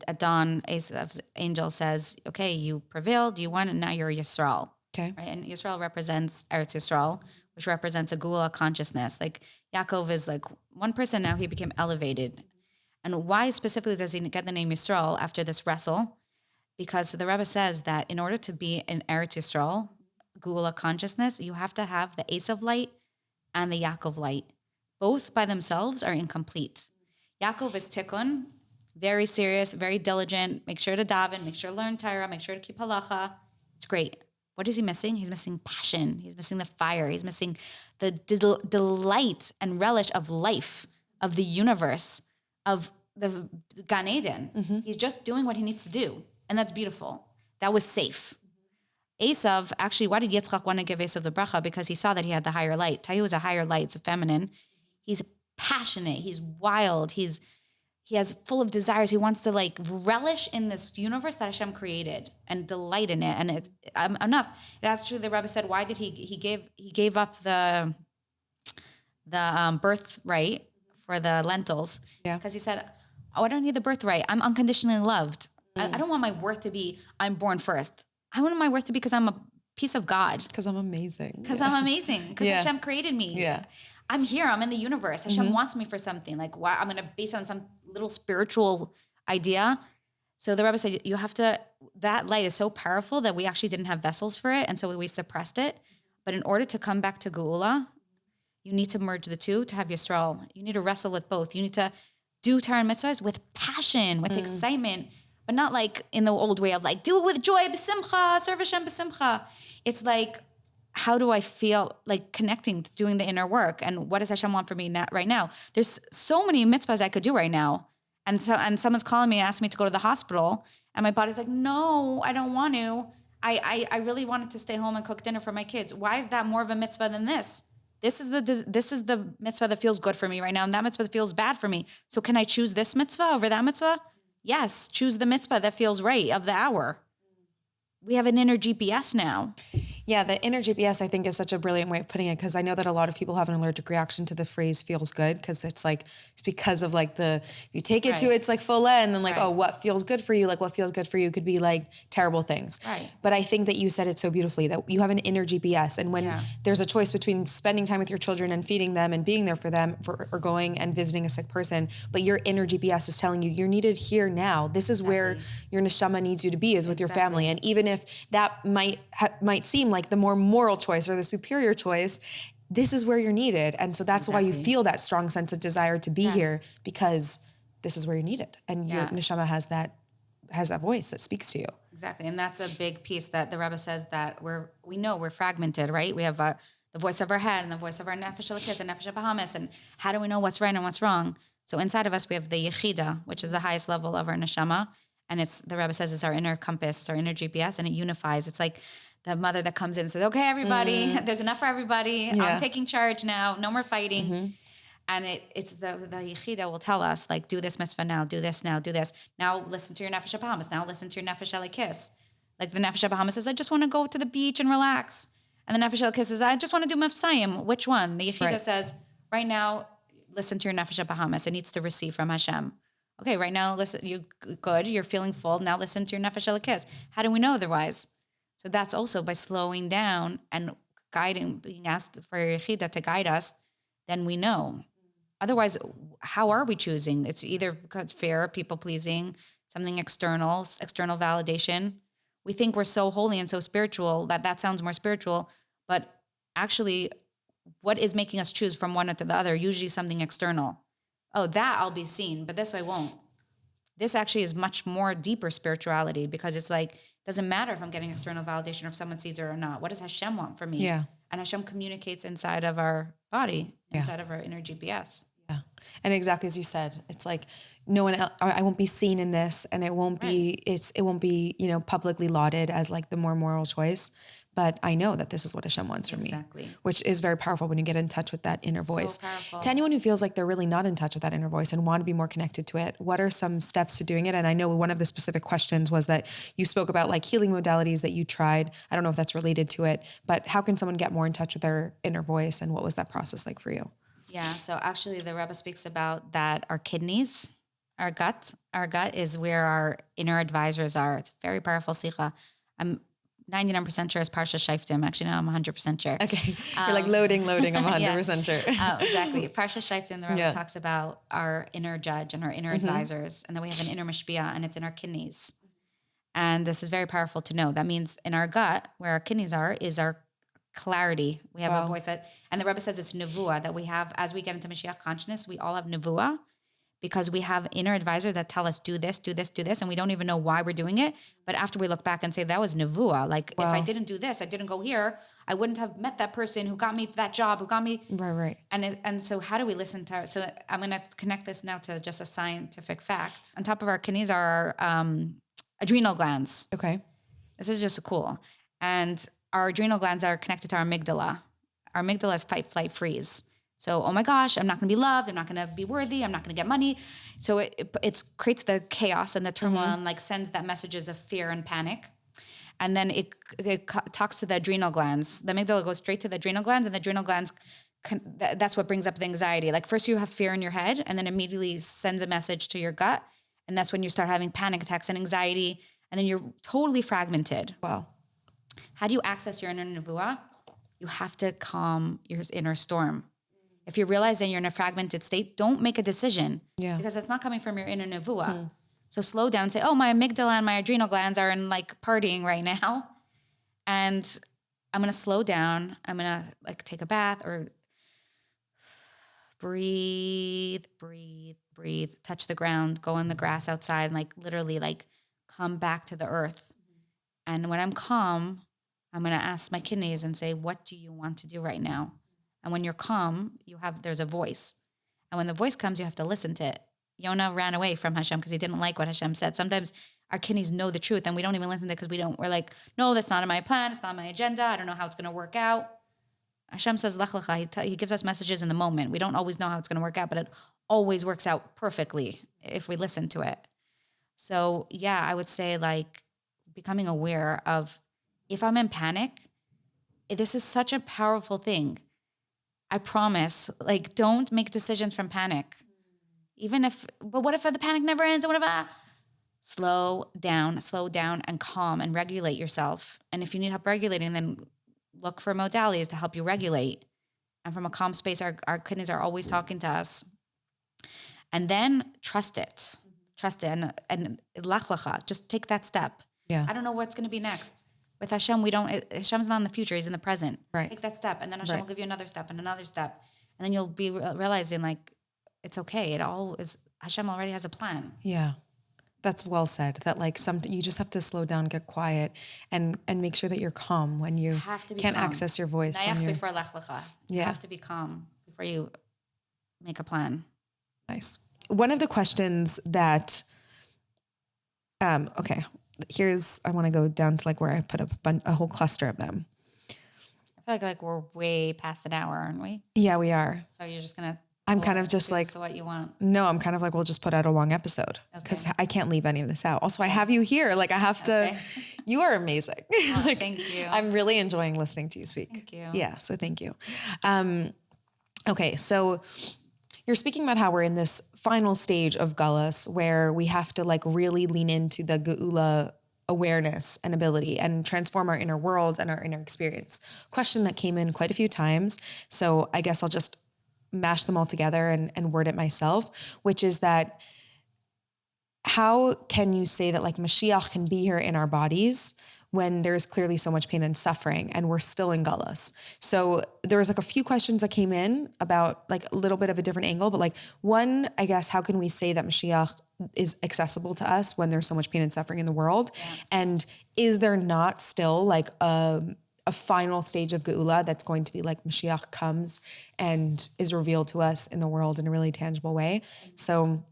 at dawn, Esav's angel says, okay, you prevailed, you won, and now you're Yisrael. Okay. Right? And Yisrael represents Eretz Yisrael, which represents a Geula consciousness. Like Yaakov is like one person, now he became elevated. And why specifically does he get the name Yisrael after this wrestle? Because the Rebbe says that in order to be in Eretz Yisrael, Geula consciousness, you have to have the Esav light and the Yaakov light. Both by themselves are incomplete. Yaakov is tikkun, very serious, very diligent. Make sure to daven, make sure to learn Torah, make sure to keep halacha. It's great. What is he missing? He's missing passion. He's missing the fire. He's missing the delight and relish of life, of the universe, of the Gan Eden. He's just doing what he needs to do. And that's beautiful. That was safe. Esav, actually, why did Yitzchak want to give Esav the bracha? Because he saw that he had the higher light. Tayu is a higher light. It's a feminine. He's passionate. He's wild. He has full of desires. He wants to like relish in this universe that Hashem created and delight in it. And it's enough. Actually, the Rebbe said, why did he gave up the birthright for the lentils? Yeah. Because he said, oh, I don't need the birthright. I'm unconditionally loved. I don't want my worth to be I'm born first. I want my worth to be because I'm a piece of God. Because I'm amazing. Because I'm amazing. Because Hashem created me. Yeah. I'm here. I'm in the universe. Hashem wants me for something. Like, why I'm going to base it on some little spiritual idea. So the Rebbe said, you have to, that light is so powerful that we actually didn't have vessels for it. And so we suppressed it. But in order to come back to Geula, you need to merge the two to have Yisrael. You need to wrestle with both. You need to do Torah and mitzvahs with passion, with excitement, but not like in the old way of like, do it with joy, b'simcha, serve Hashem b'simcha. It's like, how do I feel like connecting to doing the inner work? And what does Hashem want for me right now? There's so many mitzvahs I could do right now. And someone's calling me, asking me to go to the hospital. And my body's like, no, I don't want to. I really wanted to stay home and cook dinner for my kids. Why is that more of a mitzvah than this? This is the mitzvah that feels good for me right now. And that mitzvah feels bad for me. So can I choose this mitzvah over that mitzvah? Yes, choose the mitzvah that feels right of the hour. We have an inner GPS now. Yeah, the inner GPS, I think, is such a brilliant way of putting it, because I know that a lot of people have an allergic reaction to the phrase feels good, because it's like, it's because of like if you take it to its like full end, and like, oh, what feels good for you? Like what feels good for you could be like terrible things. Right. But I think that you said it so beautifully, that you have an inner GPS. And when there's a choice between spending time with your children and feeding them and being there for them, or going and visiting a sick person, but your inner GPS is telling you you're needed here now. This is where your neshama needs you to be, is with your family. And even if that might seem like the more moral choice or the superior choice, this is where you're needed. And so that's why you feel that strong sense of desire to be here, because this is where you're needed. And your neshama has that voice that speaks to you. Exactly. And that's a big piece that the Rebbe says, that we know we're fragmented, right? We have the voice of our head and the voice of our nefesh elokis and nefesh bahamis. And how do we know what's right and what's wrong? So inside of us, we have the yechida, which is the highest level of our neshama. And the Rebbe says it's our inner compass, it's our inner GPS, and it unifies. It's like the mother that comes in and says, okay, everybody, there's enough for everybody. I'm taking charge now. No more fighting. And it's the Yechida will tell us, like, do this mitzvah now, do this now, do this. Now listen to your Nefesh HaBahamis. Now listen to your Nefesh Elokis. Like the Nefesh HaBahamis says, I just want to go to the beach and relax. And the Nefesh Elokis says, I just want to do Mefsayim. Which one? The Yechida says, right now, listen to your Nefesh HaBahamis. It needs to receive from Hashem. Okay, right now, listen, you're feeling full. Now listen to your Nefesh Elokis. How do we know otherwise? So that's also by slowing down and guiding, being asked for Yechida to guide us, then we know. Otherwise, how are we choosing? It's either because fear, people pleasing, something external validation. We think we're so holy and so spiritual that sounds more spiritual, but actually, what is making us choose from one to the other? Usually something external. Oh, that I'll be seen, but this I won't. This actually is much more deeper spirituality, because it's like, it doesn't matter if I'm getting external validation or if someone sees it or not. What does Hashem want from me? Yeah. And Hashem communicates inside of our body, inside of our inner GPS. Yeah. And exactly as you said, it's like no one else, I won't be seen in this, and it won't be, it won't be, publicly lauded as like the more moral choice. But I know that this is what Hashem wants from me, which is very powerful when you get in touch with that inner voice. Powerful. To anyone who feels like they're really not in touch with that inner voice and want to be more connected to it, what are some steps to doing it? And I know one of the specific questions was that you spoke about like healing modalities that you tried. I don't know if that's related to it, but how can someone get more in touch with their inner voice, and what was that process like for you? Yeah, so actually the Rebbe speaks about that our kidneys, our gut is where our inner advisors are. It's a very powerful sikha. I'm 99% sure it's Parsha Shiftim. Actually, now I'm 100% sure. Okay. You're like loading. I'm 100% sure. Exactly. Parsha Shiftim, the Rebbe talks about our inner judge and our inner advisors. And then we have an inner mashpia, and it's in our kidneys. And this is very powerful to know. That means in our gut, where our kidneys are, is our clarity. We have a voice and the Rebbe says it's nevuah, that we have, as we get into Mashiach consciousness, we all have nevuah, because we have inner advisors that tell us do this, do this, do this, and we don't even know why we're doing it. But after we look back and say that was nevuah, like if I didn't do this, I didn't go here, I wouldn't have met that person who got me that job, who got me Right. And so how do we listen to? So I'm going to connect this now to just a scientific fact. On top of our kidneys are our adrenal glands. Okay. This is just cool, and our adrenal glands are connected to our amygdala. Our amygdala is fight, flight, freeze. So, oh my gosh, I'm not going to be loved. I'm not going to be worthy. I'm not going to get money. So it creates the chaos and the turmoil and like sends that messages of fear and panic. And then it talks to the adrenal glands. The amygdala goes straight to the adrenal glands, and the adrenal glands, that's what brings up the anxiety. Like first you have fear in your head, and then immediately sends a message to your gut. And that's when you start having panic attacks and anxiety. And then you're totally fragmented. Wow. How do you access your inner nevuah? You have to calm your inner storm. If you realize that you're in a fragmented state, don't make a decision. Yeah. Because it's not coming from your inner nevuah. So slow down and say, oh, my amygdala and my adrenal glands are in like partying right now. And I'm going to slow down. I'm going to like take a bath or breathe, touch the ground, go in the grass outside, and like literally like come back to the earth. And when I'm calm, I'm going to ask my kidneys and say, what do you want to do right now? And when you're calm, there's a voice. And when the voice comes, you have to listen to it. Yonah ran away from Hashem because he didn't like what Hashem said. Sometimes our kidneys know the truth and we don't even listen to it because we're like, no, that's not in my plan. It's not in my agenda. I don't know how it's going to work out. Hashem says, Lech lecha. He gives us messages in the moment. We don't always know how it's going to work out, but it always works out perfectly if we listen to it. So yeah, I would say like becoming aware of if I'm in panic, this is such a powerful thing. I promise, like, don't make decisions from panic. But what if the panic never ends? What if slow down and calm and regulate yourself. And if you need help regulating, then look for modalities to help you regulate. And from a calm space, our kidneys are always talking to us. And then trust it. And lech lecha, just take that step. Yeah. I don't know what's going to be next. With Hashem, Hashem's not in the future, he's in the present. Right. Take that step, and then Hashem will give you another step and another step. And then you'll be realizing, like, it's okay. Hashem already has a plan. Yeah. That's well said. That like you just have to slow down, get quiet, and make sure that you're calm when you can't calm. access your voice. Before lech lecha. You have to be calm before you make a plan. Nice. One of the questions that, okay, I want to go down to like where I put a whole cluster of them. I feel like we're way past an hour, aren't we? Yeah, we are. So you're just going to. I'm kind of just like, what you want. No, I'm kind of like, we'll just put out a long episode because I can't leave any of this out. Also, I have you here. Like I have to, you are amazing. Like, thank you. I'm really enjoying listening to you speak. Thank you. Yeah. So thank you. Okay. So you're speaking about how we're in this final stage of Gullus where we have to like really lean into the Geula awareness and ability and transform our inner world and our inner experience. Question that came in quite a few times. So I guess I'll just mash them all together and word it myself, which is that how can you say that like Moshiach can be here in our bodies when there's clearly so much pain and suffering and we're still in Gullus? So there was like a few questions that came in about like a little bit of a different angle, but like one, I guess, how can we say that Moshiach is accessible to us when there's so much pain and suffering in the world? Yeah. And is there not still like a final stage of Geula that's going to be like Moshiach comes and is revealed to us in the world in a really tangible way? So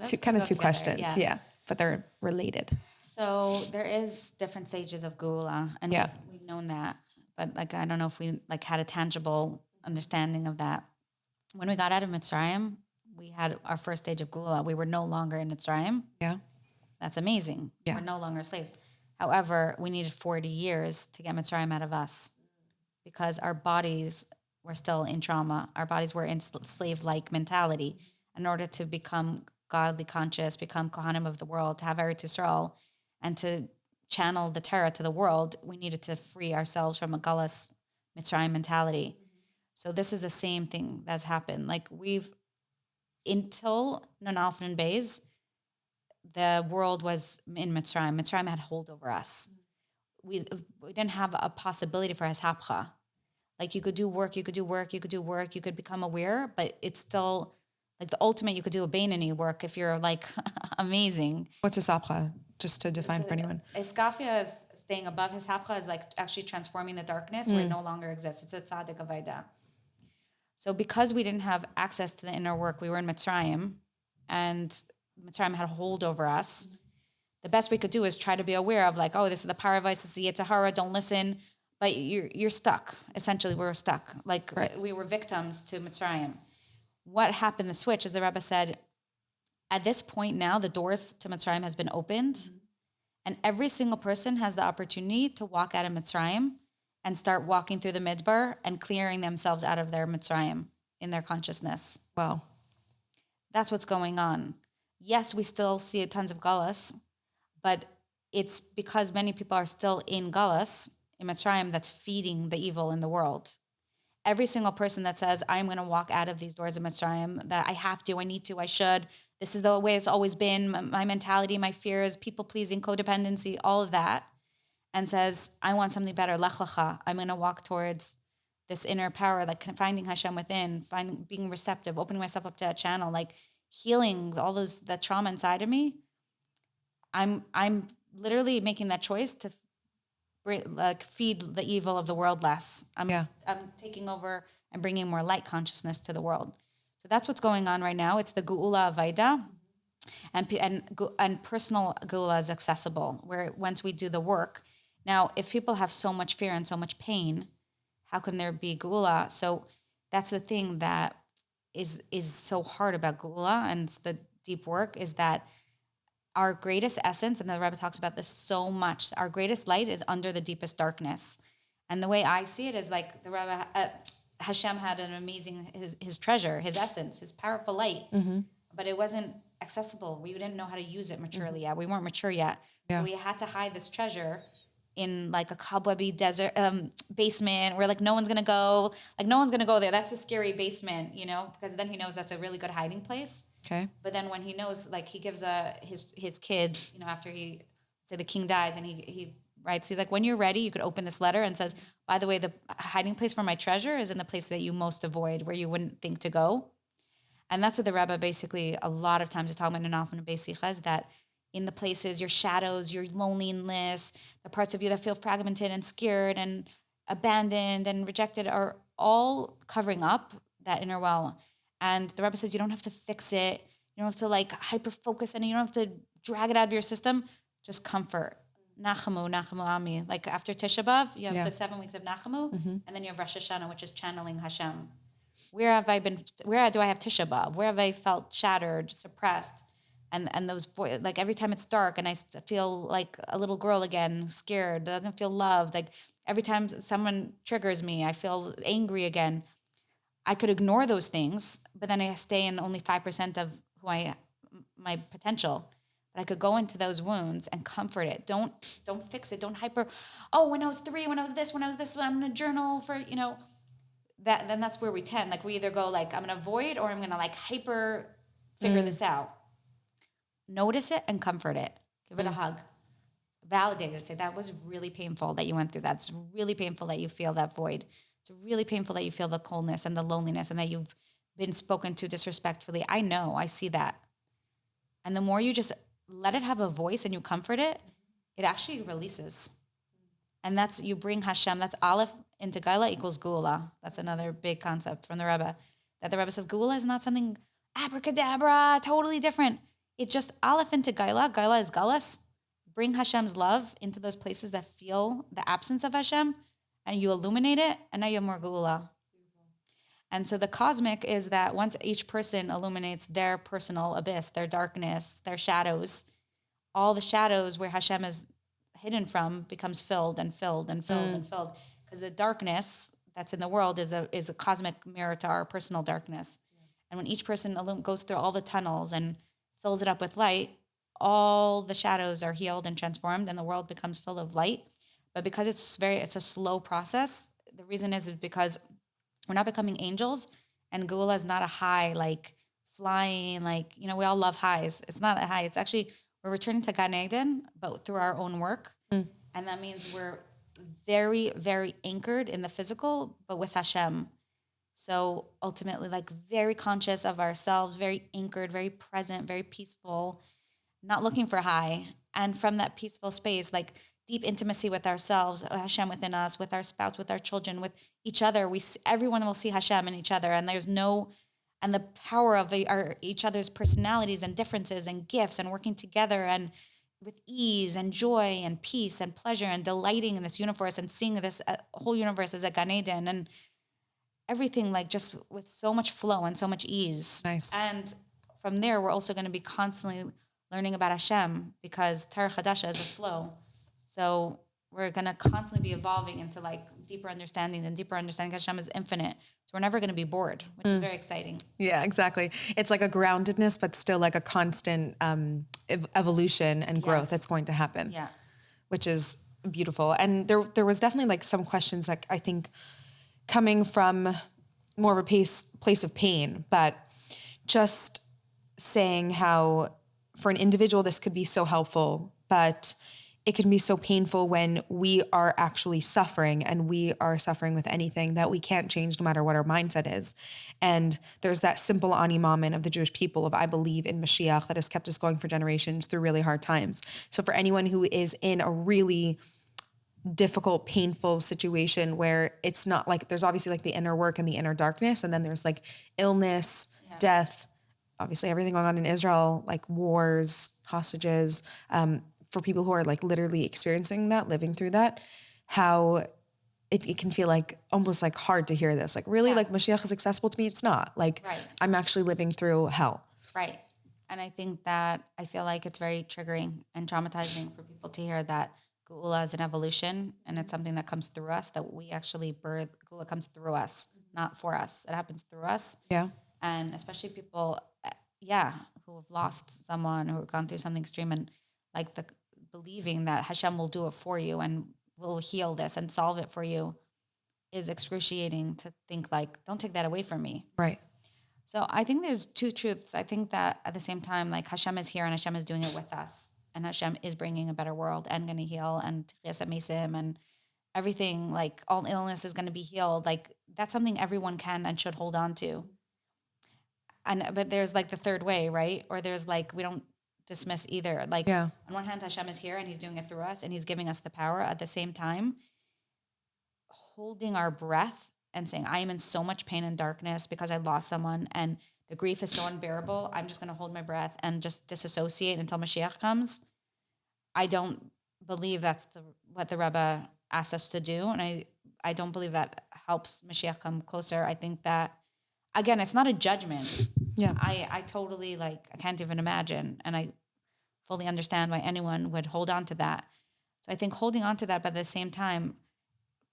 two questions. Yeah. But they're related. So there is different stages of Geula, and we've known that, but like, I don't know if we like had a tangible understanding of that. When we got out of Mitzrayim, we had our first stage of Geula. We were no longer in Mitzrayim. Yeah. That's amazing. Yeah. We're no longer slaves. However, we needed 40 years to get Mitzrayim out of us because our bodies were still in trauma. Our bodies were in slave-like mentality. In order to become godly conscious, become Kohanim of the world, to have Eretz Yisrael, and to channel the Torah to the world, we needed to free ourselves from a Gullus Mitzrayim mentality. So this is the same thing that's happened. Like until Nun Aleph Nun Beis, the world was in Mitzrayim. Mitzrayim had hold over us. We didn't have a possibility for hashapcha. Like you could do work, you could become aware, but it's still Like the ultimate, you could do a Bainani work if you're like amazing. What's a sapcha? Just to define for anyone. Iskafia is staying above his hapcha, is like actually transforming the darkness where it no longer exists. It's a tzaddik avaida. So because we didn't have access to the inner work, we were in Mitzrayim, and Mitzrayim had a hold over us. The best we could do is try to be aware of like, oh, this is the power of vice, this is the Yitzhahara, don't listen. But you're stuck. Essentially, we were stuck. Like we were victims to Mitzrayim. What happened, the switch, as the Rebbe said, at this point now, the doors to Mitzrayim has been opened, and every single person has the opportunity to walk out of Mitzrayim and start walking through the Midbar and clearing themselves out of their Mitzrayim in their consciousness. Wow. That's what's going on. Yes, we still see tons of Gullus, but it's because many people are still in Gullus, in Mitzrayim, that's feeding the evil in the world. Every single person that says, I'm going to walk out of these doors of Mitzrayim, that I have to, I need to, I should, this is the way it's always been, my mentality, my fears, people-pleasing, codependency, all of that, and says, I want something better, lech lecha, I'm going to walk towards this inner power, like finding Hashem within, being receptive, opening myself up to a channel, like healing all that trauma inside of me. I'm literally making that choice to feed the evil of the world less. I'm taking over and bringing more light consciousness to the world. So that's what's going on right now. It's the Geula Avaida, and personal Geula is accessible, where once we do the work. Now, if people have so much fear and so much pain, how can there be Geula? So that's the thing that is so hard about Geula and the deep work, is that our greatest essence, and the Rebbe talks about this so much, our greatest light is under the deepest darkness. And the way I see it is like the Rebbe, Hashem had an amazing, his treasure, his essence, his powerful light, but it wasn't accessible. We didn't know how to use it maturely yet. We weren't mature yet. Yeah. So we had to hide this treasure in like a cobwebby desert basement where like no one's gonna go there. That's the scary basement, because then he knows that's a really good hiding place. Okay. But then when he knows, like he gives his kid, after the king dies, and he writes, he's like, when you're ready, you could open this letter, and says, by the way, the hiding place for my treasure is in the place that you most avoid, where you wouldn't think to go. And that's what the Rebbe basically a lot of times is talking about in Alpha and Beis is that in the places, your shadows, your loneliness, the parts of you that feel fragmented and scared and abandoned and rejected are all covering up that inner well. And the Rebbe says you don't have to fix it. You don't have to like hyper focus, and you don't have to drag it out of your system. Just comfort. Nachamu, Nachamu Ami. Like after Tisha B'Av, you have the 7 weeks of Nachamu, and then you have Rosh Hashanah, which is channeling Hashem. Where do I have Tisha B'Av? Where have I felt shattered, suppressed? And those like every time it's dark and I feel like a little girl again, scared, doesn't feel loved. Like every time someone triggers me, I feel angry again. I could ignore those things, but then I stay in only 5% of my potential. But I could go into those wounds and comfort it. Don't fix it. Don't hyper. Oh, when I was 3, when I was this, I'm gonna journal for that. Then that's where we tend. Like we either go like I'm gonna avoid, or I'm gonna like hyper figure this out. Notice it and comfort it. Give it a hug. Validate it. Say that was really painful that you went through that. It's really painful that you feel that void. It's really painful that you feel the coldness and the loneliness and that you've been spoken to disrespectfully. I know. I see that. And the more you just let it have a voice and you comfort it, it actually releases. And that's, you bring Hashem. That's Aleph into Gaila equals Geula. That's another big concept from the Rebbe. That the Rebbe says Geula is not something abracadabra, totally different. It's just Aleph into Gaila. Gaila is Galus. Bring Hashem's love into those places that feel the absence of Hashem, and you illuminate it, and now you have more Geula. And so the cosmic is that once each person illuminates their personal abyss, their darkness, their shadows, all the shadows where Hashem is hidden from becomes filled and filled and filled and filled. Because the darkness that's in the world is a cosmic mirror to our personal darkness. And when each person goes through all the tunnels and fills it up with light, all the shadows are healed and transformed, and the world becomes full of light. But because it's a slow process, the reason is because we're not becoming angels, and Geula is not a high, like flying, like, we all love highs. It's not a high. It's actually, we're returning to Gan Eden, but through our own work. And that means we're very, very anchored in the physical, but with Hashem. So ultimately, like very conscious of ourselves, very anchored, very present, very peaceful, not looking for high. And from that peaceful space, like deep intimacy with ourselves, Hashem within us, with our spouse, with our children, with each other, everyone will see Hashem in each other. And and the power of each other's personalities and differences and gifts and working together and with ease and joy and peace and pleasure and delighting in this universe and seeing this whole universe as a Gan Eden and everything like just with so much flow and so much ease. Nice. And from there, we're also going to be constantly learning about Hashem because Torah Chadasha is a flow. So we're going to constantly be evolving into like deeper understanding and deeper understanding. Hashem is infinite. So we're never going to be bored, which is very exciting. Yeah, exactly. It's like a groundedness, but still like a constant evolution and growth Yes. that's going to happen. Yeah. Which is beautiful. And there was definitely like some questions that I think coming from more of a place of pain, but just saying how for an individual this could be so helpful, but it can be so painful when we are actually suffering and we are suffering with anything that we can't change no matter what our mindset is. And there's that simple ani moment of the Jewish people of I believe in Moshiach that has kept us going for generations through really hard times. So for anyone who is in a really difficult, painful situation where it's not like there's obviously like the inner work and the inner darkness, and then there's like illness, death, obviously everything going on in Israel, like wars, hostages, for people who are like literally experiencing that, living through that, how it can feel like almost like hard to hear this. Like really like Moshiach is accessible to me. It's not like I'm actually living through hell. Right. And I think that I feel like it's very triggering and traumatizing for people to hear that Geula is an evolution and it's something that comes through us, that we actually birth. Geula comes through us, not for us. It happens through us. Yeah. And especially people, who have lost someone, who have gone through something extreme and like the believing that Hashem will do it for you and will heal this and solve it for you is excruciating to think like, don't take that away from me. Right. So I think there's two truths. I think that at the same time, like Hashem is here and Hashem is doing it with us. And Hashem is bringing a better world and going to heal and Mesim and everything, like all illness is going to be healed. Like that's something everyone can and should hold on to. But there's like the third way, right? Or there's like, we don't dismiss either. Like on one hand, Hashem is here and he's doing it through us and he's giving us the power. At the same time, holding our breath and saying, I am in so much pain and darkness because I lost someone and the grief is so unbearable. I'm just going to hold my breath and just disassociate until Moshiach comes. I don't believe that's what the Rebbe asked us to do. And I don't believe that helps Moshiach come closer. I think that, again, it's not a judgment. Yeah. I totally I can't even imagine. And I fully understand why anyone would hold on to that. So I think holding on to that, but at the same time,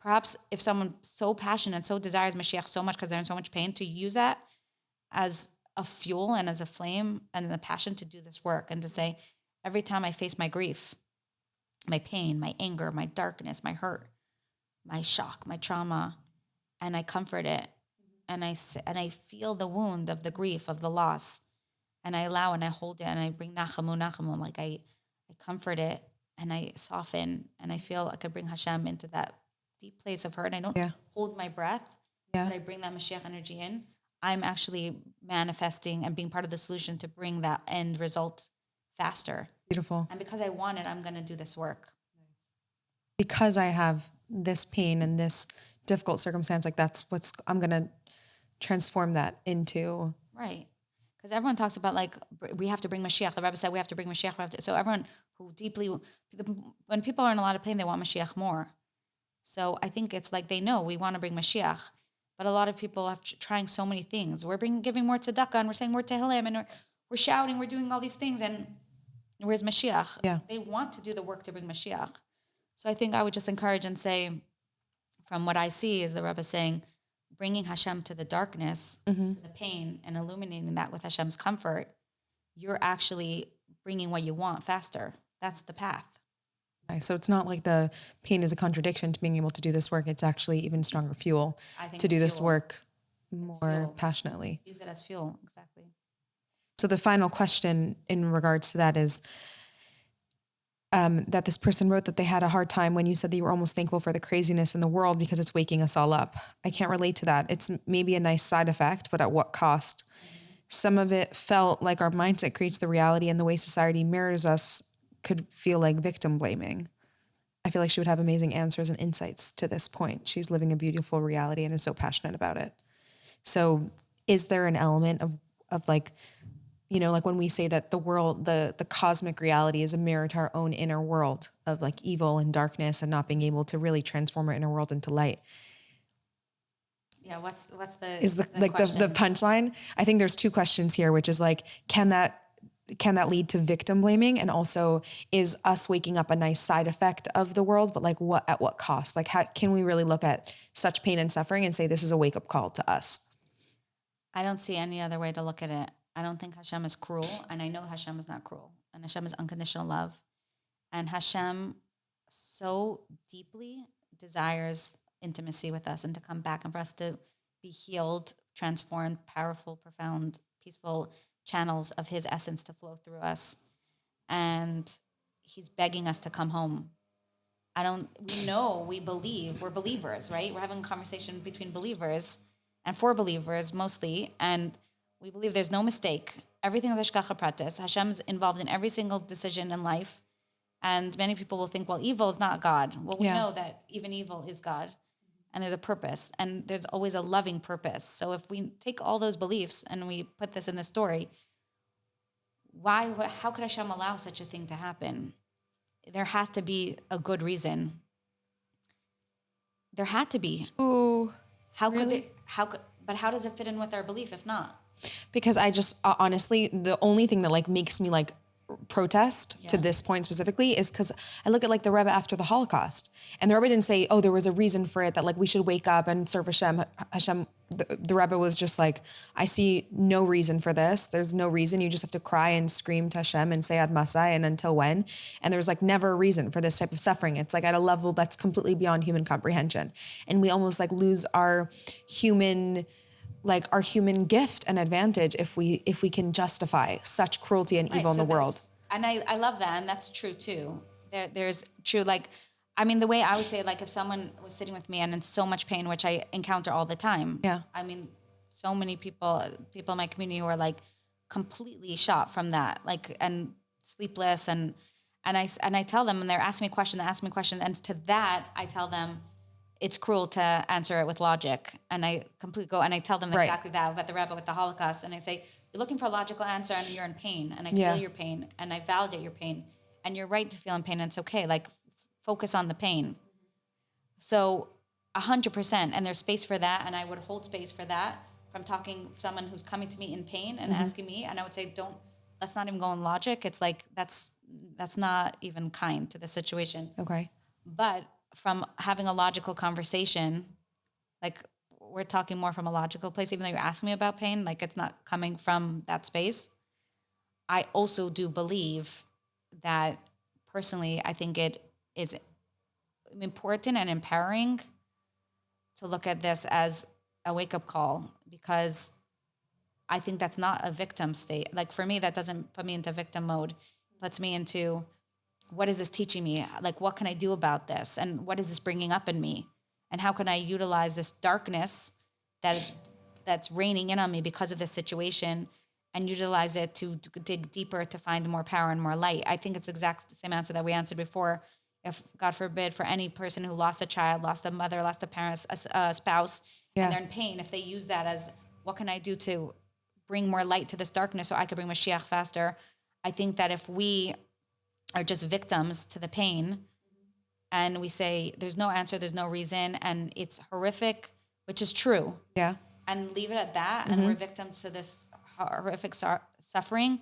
perhaps if someone so passionate and so desires Mashiach so much because they're in so much pain, to use that as a fuel and as a flame and a passion to do this work and to say, every time I face my grief, my pain, my anger, my darkness, my hurt, my shock, my trauma, and I comfort it, and I feel the wound of the grief of the loss, and I allow and I hold it and I bring nachamu, like I comfort it and I soften and I feel I could bring Hashem into that deep place of hurt. I don't hold my breath, but I bring that Mashiach energy in. I'm actually manifesting and being part of the solution to bring that end result faster. Beautiful. And because I want it, I'm going to do this work. Because I have this pain and this difficult circumstance, like I'm going to transform that into. Right. Because everyone talks about like, we have to bring Mashiach. The Rebbe said we have to bring Mashiach. So everyone who when people are in a lot of pain, they want Mashiach more. So I think it's like they know we want to bring Mashiach, but a lot of people are trying so many things. We're giving more tzedakah and we're saying more tehillim and we're shouting, we're doing all these things. And where's Mashiach? Yeah. They want to do the work to bring Mashiach. So I think I would just encourage and say, from what I see is the Rebbe saying, bringing Hashem to the darkness, to the pain, and illuminating that with Hashem's comfort, you're actually bringing what you want faster. That's the path. So it's not like the pain is a contradiction to being able to do this work. It's actually even stronger fuel to do this work more passionately. Use it as fuel, exactly. So the final question in regards to that is, that this person wrote that they had a hard time when you said that you were almost thankful for the craziness in the world because it's waking us all up. I can't relate to that. It's maybe a nice side effect, but at what cost? Some of it felt like our mindset creates the reality, and the way society mirrors us could feel like victim blaming. I feel like she would have amazing answers and insights to this point. She's living a beautiful reality and is so passionate about it. So is there an element of like, like when we say that the world, the cosmic reality is a mirror to our own inner world of like evil and darkness and not being able to really transform our inner world into light? Yeah, what's the Is the like question? the punchline? I think there's two questions here, which is like, can that lead to victim blaming? And also, is us waking up a nice side effect of the world, but like at what cost? Like, how can we really look at such pain and suffering and say this is a wake up call to us? I don't see any other way to look at it. I don't think Hashem is cruel, and I know Hashem is not cruel, and Hashem is unconditional love, and Hashem so deeply desires intimacy with us and to come back and for us to be healed, transformed, powerful, profound, peaceful channels of His essence to flow through us, and He's begging us to come home. We believe, we're believers, right? We're having a conversation between believers and for believers mostly. And we believe there's no mistake. Everything is Hashgacha Pratis. Hashem's involved in every single decision in life. And many people will think, well, evil is not God. Well, we know that even evil is God. And there's a purpose. And there's always a loving purpose. So if we take all those beliefs and we put this in the story, how could Hashem allow such a thing to happen? There has to be a good reason. There had to be. Ooh, But how does it fit in with our belief if not? Because I just honestly, the only thing that like makes me like protest to this point specifically is because I look at like the Rebbe after the Holocaust, and the Rebbe didn't say, oh, there was a reason for it, that like we should wake up and serve Hashem. The Rebbe was just like, I see no reason for this. There's no reason. You just have to cry and scream to Hashem and say Ad Masai and until when. And there's like never a reason for this type of suffering. It's like at a level that's completely beyond human comprehension. And we almost like lose our human gift and advantage if we can justify such cruelty and evil in the world. And I love that, and that's true too. There's true, like, I mean, the way I would say, like, if someone was sitting with me and in so much pain, which I encounter all the time. Yeah. I mean, so many people in my community who are like completely shot from that, like, and sleepless, and I tell them, and they're asking me questions, and to that I tell them, it's cruel to answer it with logic. And I completely go, and I tell them exactly that about the Rebbe with the Holocaust. And I say, you're looking for a logical answer and you're in pain. And I feel your pain and I validate your pain. And you're right to feel in pain, and it's okay. Like, focus on the pain. So 100%. And there's space for that. And I would hold space for that from talking to someone who's coming to me in pain and asking me. And I would say, let's not even go in logic. It's like, that's not even kind to the situation. Okay. But from having a logical conversation, like, we're talking more from a logical place, even though you're asking me about pain, like, it's not coming from that space. I also do believe that personally, I think it is important and empowering to look at this as a wake-up call, because I think that's not a victim state. Like, for me, that doesn't put me into victim mode. It puts me into, what is this teaching me? Like, what can I do about this? And what is this bringing up in me? And how can I utilize this darkness that's raining in on me because of this situation, and utilize it to dig deeper, to find more power and more light? I think it's exactly the same answer that we answered before. If, God forbid, for any person who lost a child, lost a mother, lost a parent, a spouse, and they're in pain, if they use that as, what can I do to bring more light to this darkness so I could bring Moshiach faster? I think that if we are just victims to the pain, and we say there's no answer, there's no reason, and it's horrific, which is true. Yeah. And leave it at that, and we're victims to this horrific suffering.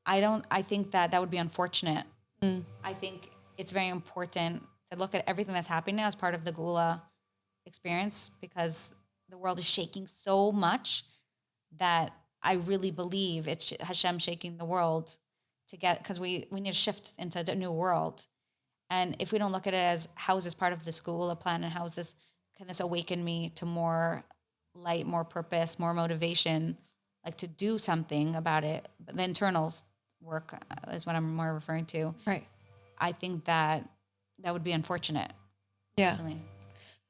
I think that would be unfortunate. I think it's very important to look at everything that's happening now as part of the Gula experience, because the world is shaking so much that I really believe it's Hashem shaking the world because we need to shift into the new world. And if we don't look at it as, how is this part of the Gula plan, and can this awaken me to more light, more purpose, more motivation, like to do something about it. But the internals work is what I'm more referring to. Right. I think that would be unfortunate, Yeah. personally.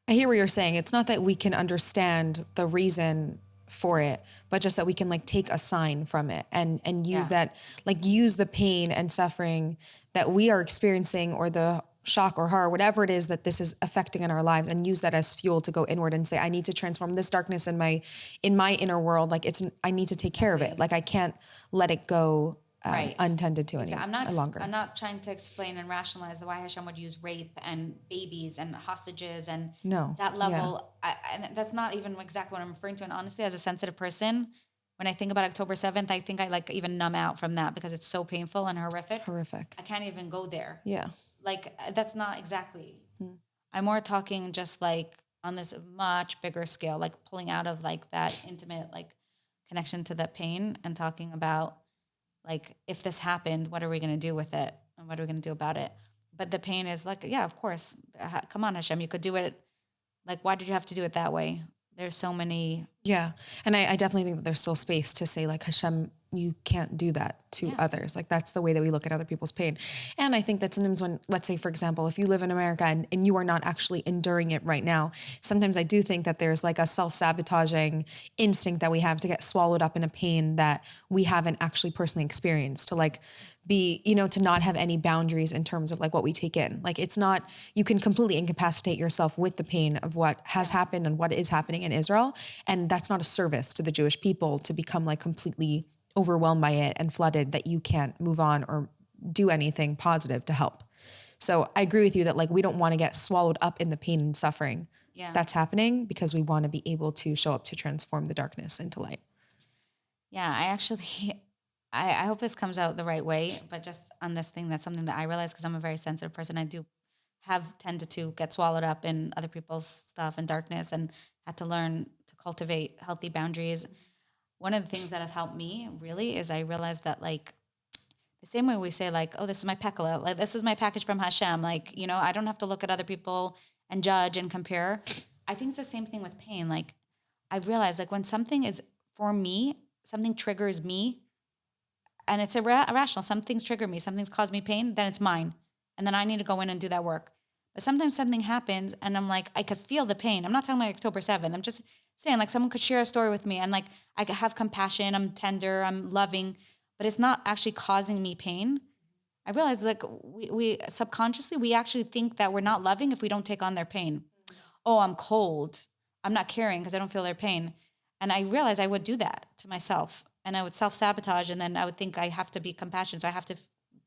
I hear what you're saying. It's not that we can understand the reason for it, but just that we can like take a sign from it and use that, like use the pain and suffering that we are experiencing, or the shock or horror, whatever it is that this is affecting in our lives, and use that as fuel to go inward and say, I need to transform this darkness in my inner world. Like I need to take care of it. Like I can't let it go Right. untended to any longer. I'm not trying to explain and rationalize the why Hashem would use rape and babies and hostages and No. that level. And that's not even exactly what I'm referring to. And honestly, as a sensitive person, when I think about October 7th, I think I like even numb out from that because it's so painful and horrific. It's horrific. I can't even go there. Yeah. Like that's not exactly. I'm more talking just like on this much bigger scale, like pulling out of like that intimate like connection to that pain and talking about like, if this happened, what are we going to do with it? And what are we going to do about it? But the pain is like, yeah, of course. Come on, Hashem, you could do it. Like, why did you have to do it that way? There's so many. Yeah. And I definitely think that there's still space to say like, Hashem, you can't do that to others. Like that's the way that we look at other people's pain. And I think that sometimes when, let's say, for example, if you live in America and you are not actually enduring it right now, sometimes I do think that there's like a self-sabotaging instinct that we have to get swallowed up in a pain that we haven't actually personally experienced, to like be, to not have any boundaries in terms of like what we take in. Like it's not, you can completely incapacitate yourself with the pain of what has happened and what is happening in Israel. And that's not a service to the Jewish people to become like completely overwhelmed by it and flooded that you can't move on or do anything positive to help. So I agree with you that like, we don't want to get swallowed up in the pain and suffering that's happening, because we want to be able to show up to transform the darkness into light. Yeah, I actually, I hope this comes out the right way, but just on this thing, that's something that I realize because I'm a very sensitive person. I do have tended to get swallowed up in other people's stuff and darkness, and had to learn to cultivate healthy boundaries. One of the things that have helped me really is I realized that like the same way we say like, oh, this is my pekala, like this is my package from Hashem. Like, I don't have to look at other people and judge and compare. I think it's the same thing with pain. Like I realized like when something is for me, something triggers me and it's irrational. Some things trigger me. Some things cause me pain. Then it's mine. And then I need to go in and do that work. But sometimes something happens and I'm like, I could feel the pain. I'm not talking about October 7th. I'm just saying like someone could share a story with me and like I could have compassion. I'm tender. I'm loving, but it's not actually causing me pain. I realized like we subconsciously, we actually think that we're not loving if we don't take on their pain. Oh, I'm cold. I'm not caring because I don't feel their pain. And I realized I would do that to myself and I would self-sabotage. And then I would think I have to be compassionate. So I have to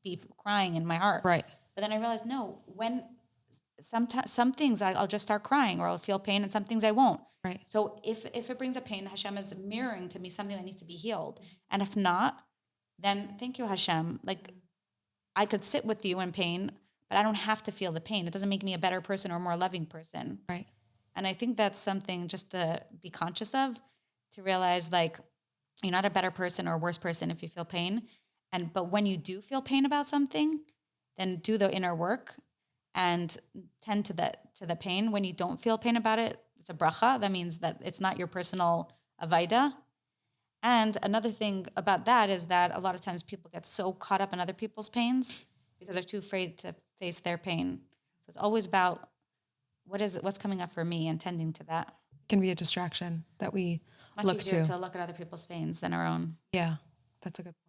be crying in my heart. Right. But then I realized, no, when sometimes some things I'll just start crying or I'll feel pain and some things I won't. Right. So if it brings a pain, Hashem is mirroring to me something that needs to be healed. And if not, then thank you, Hashem. Like I could sit with you in pain, but I don't have to feel the pain. It doesn't make me a better person or a more loving person. Right. And I think that's something just to be conscious of, to realize like you're not a better person or a worse person if you feel pain. But when you do feel pain about something, then do the inner work and tend to the pain. When you don't feel pain about it, it's a bracha. That means that it's not your personal avaida. And another thing about that is that a lot of times people get so caught up in other people's pains because they're too afraid to face their pain. So it's always about what's coming up for me and tending to that. It can be a distraction that we look to look at other people's pains than our own. Yeah, that's a good point.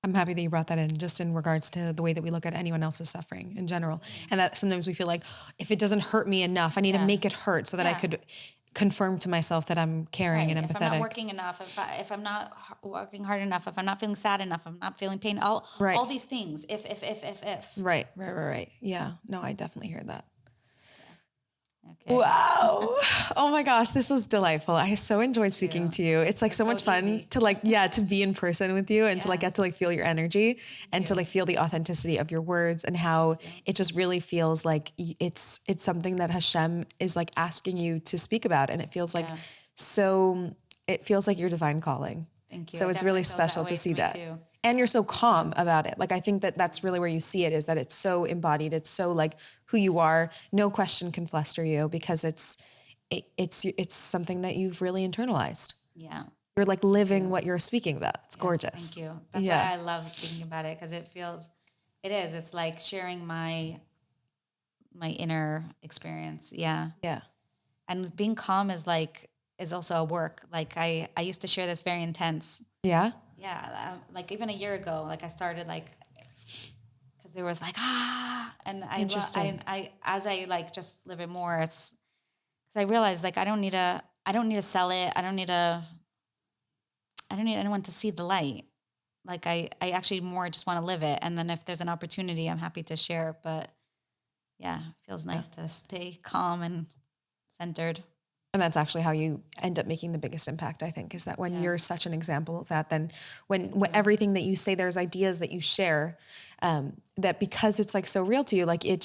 I'm happy that you brought that in, just in regards to the way that we look at anyone else's suffering in general. And that sometimes we feel like if it doesn't hurt me enough, I need to make it hurt so that I could confirm to myself that I'm caring and empathetic. If I'm not working enough, if I'm not working hard enough, if I'm not feeling sad enough, if I'm not feeling pain, all these things, if. Right. Yeah, no, I definitely hear that. Okay. Wow. Oh my gosh, this was delightful. I so enjoyed speaking to you. It's like so much fun to to be in person with you and to like get to like feel your energy and to like feel the authenticity of your words and how it just really feels like it's something that Hashem is like asking you to speak about. And it feels like it feels like your divine calling. Thank you. So it's really special to see that. Too. And you're so calm about it. Like, I think that that's really where you see it, is that it's so embodied. It's so like who you are. No question can fluster you because it's something that you've really internalized. Yeah. You're like living what you're speaking about. It's gorgeous. Thank you. That's why I love speaking about it, because it feels, It is. It's like sharing my inner experience. Yeah. Yeah. And being calm is also a work. Like I used to share this very intense. Yeah. Yeah. Like even a year ago, like I started like, cause there was like, and Interesting. I, as I like just live it more, it's, cause I realized like, I don't need to sell it. I don't need anyone to see the light. Like I actually more just want to live it. And then if there's an opportunity, I'm happy to share. But yeah, it feels Yeah. nice to stay calm and centered. And that's actually how you end up making the biggest impact, I think, is that when you're such an example of that, then when everything that you say, there's ideas that you share, that because it's like so real to you, like it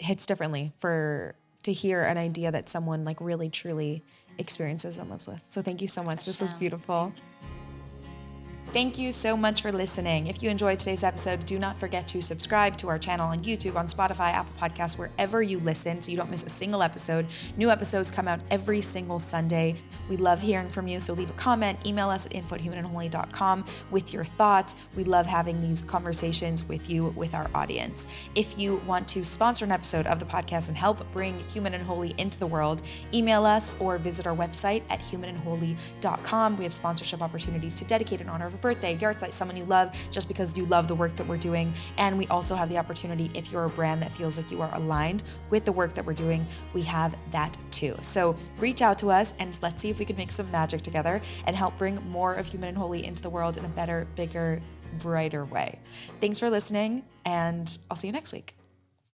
hits differently to hear an idea that someone like really truly experiences and lives with. So thank you so much. This was beautiful. Thank you so much for listening. If you enjoyed today's episode, do not forget to subscribe to our channel on YouTube, on Spotify, Apple Podcasts, wherever you listen, so you don't miss a single episode. New episodes come out every single Sunday. We love hearing from you, so leave a comment, email us at info@humanandholy.com with your thoughts. We love having these conversations with you, with our audience. If you want to sponsor an episode of the podcast and help bring Human and Holy into the world, email us or visit our website at humanandholy.com. We have sponsorship opportunities to dedicate in honor of a birthday, yahrzeit, someone you love, just because you love the work that we're doing. And we also have the opportunity, if you're a brand that feels like you are aligned with the work that we're doing, we have that too. So reach out to us and let's see if we can make some magic together and help bring more of Human and Holy into the world in a better, bigger, brighter way. Thanks for listening, and I'll see you next week.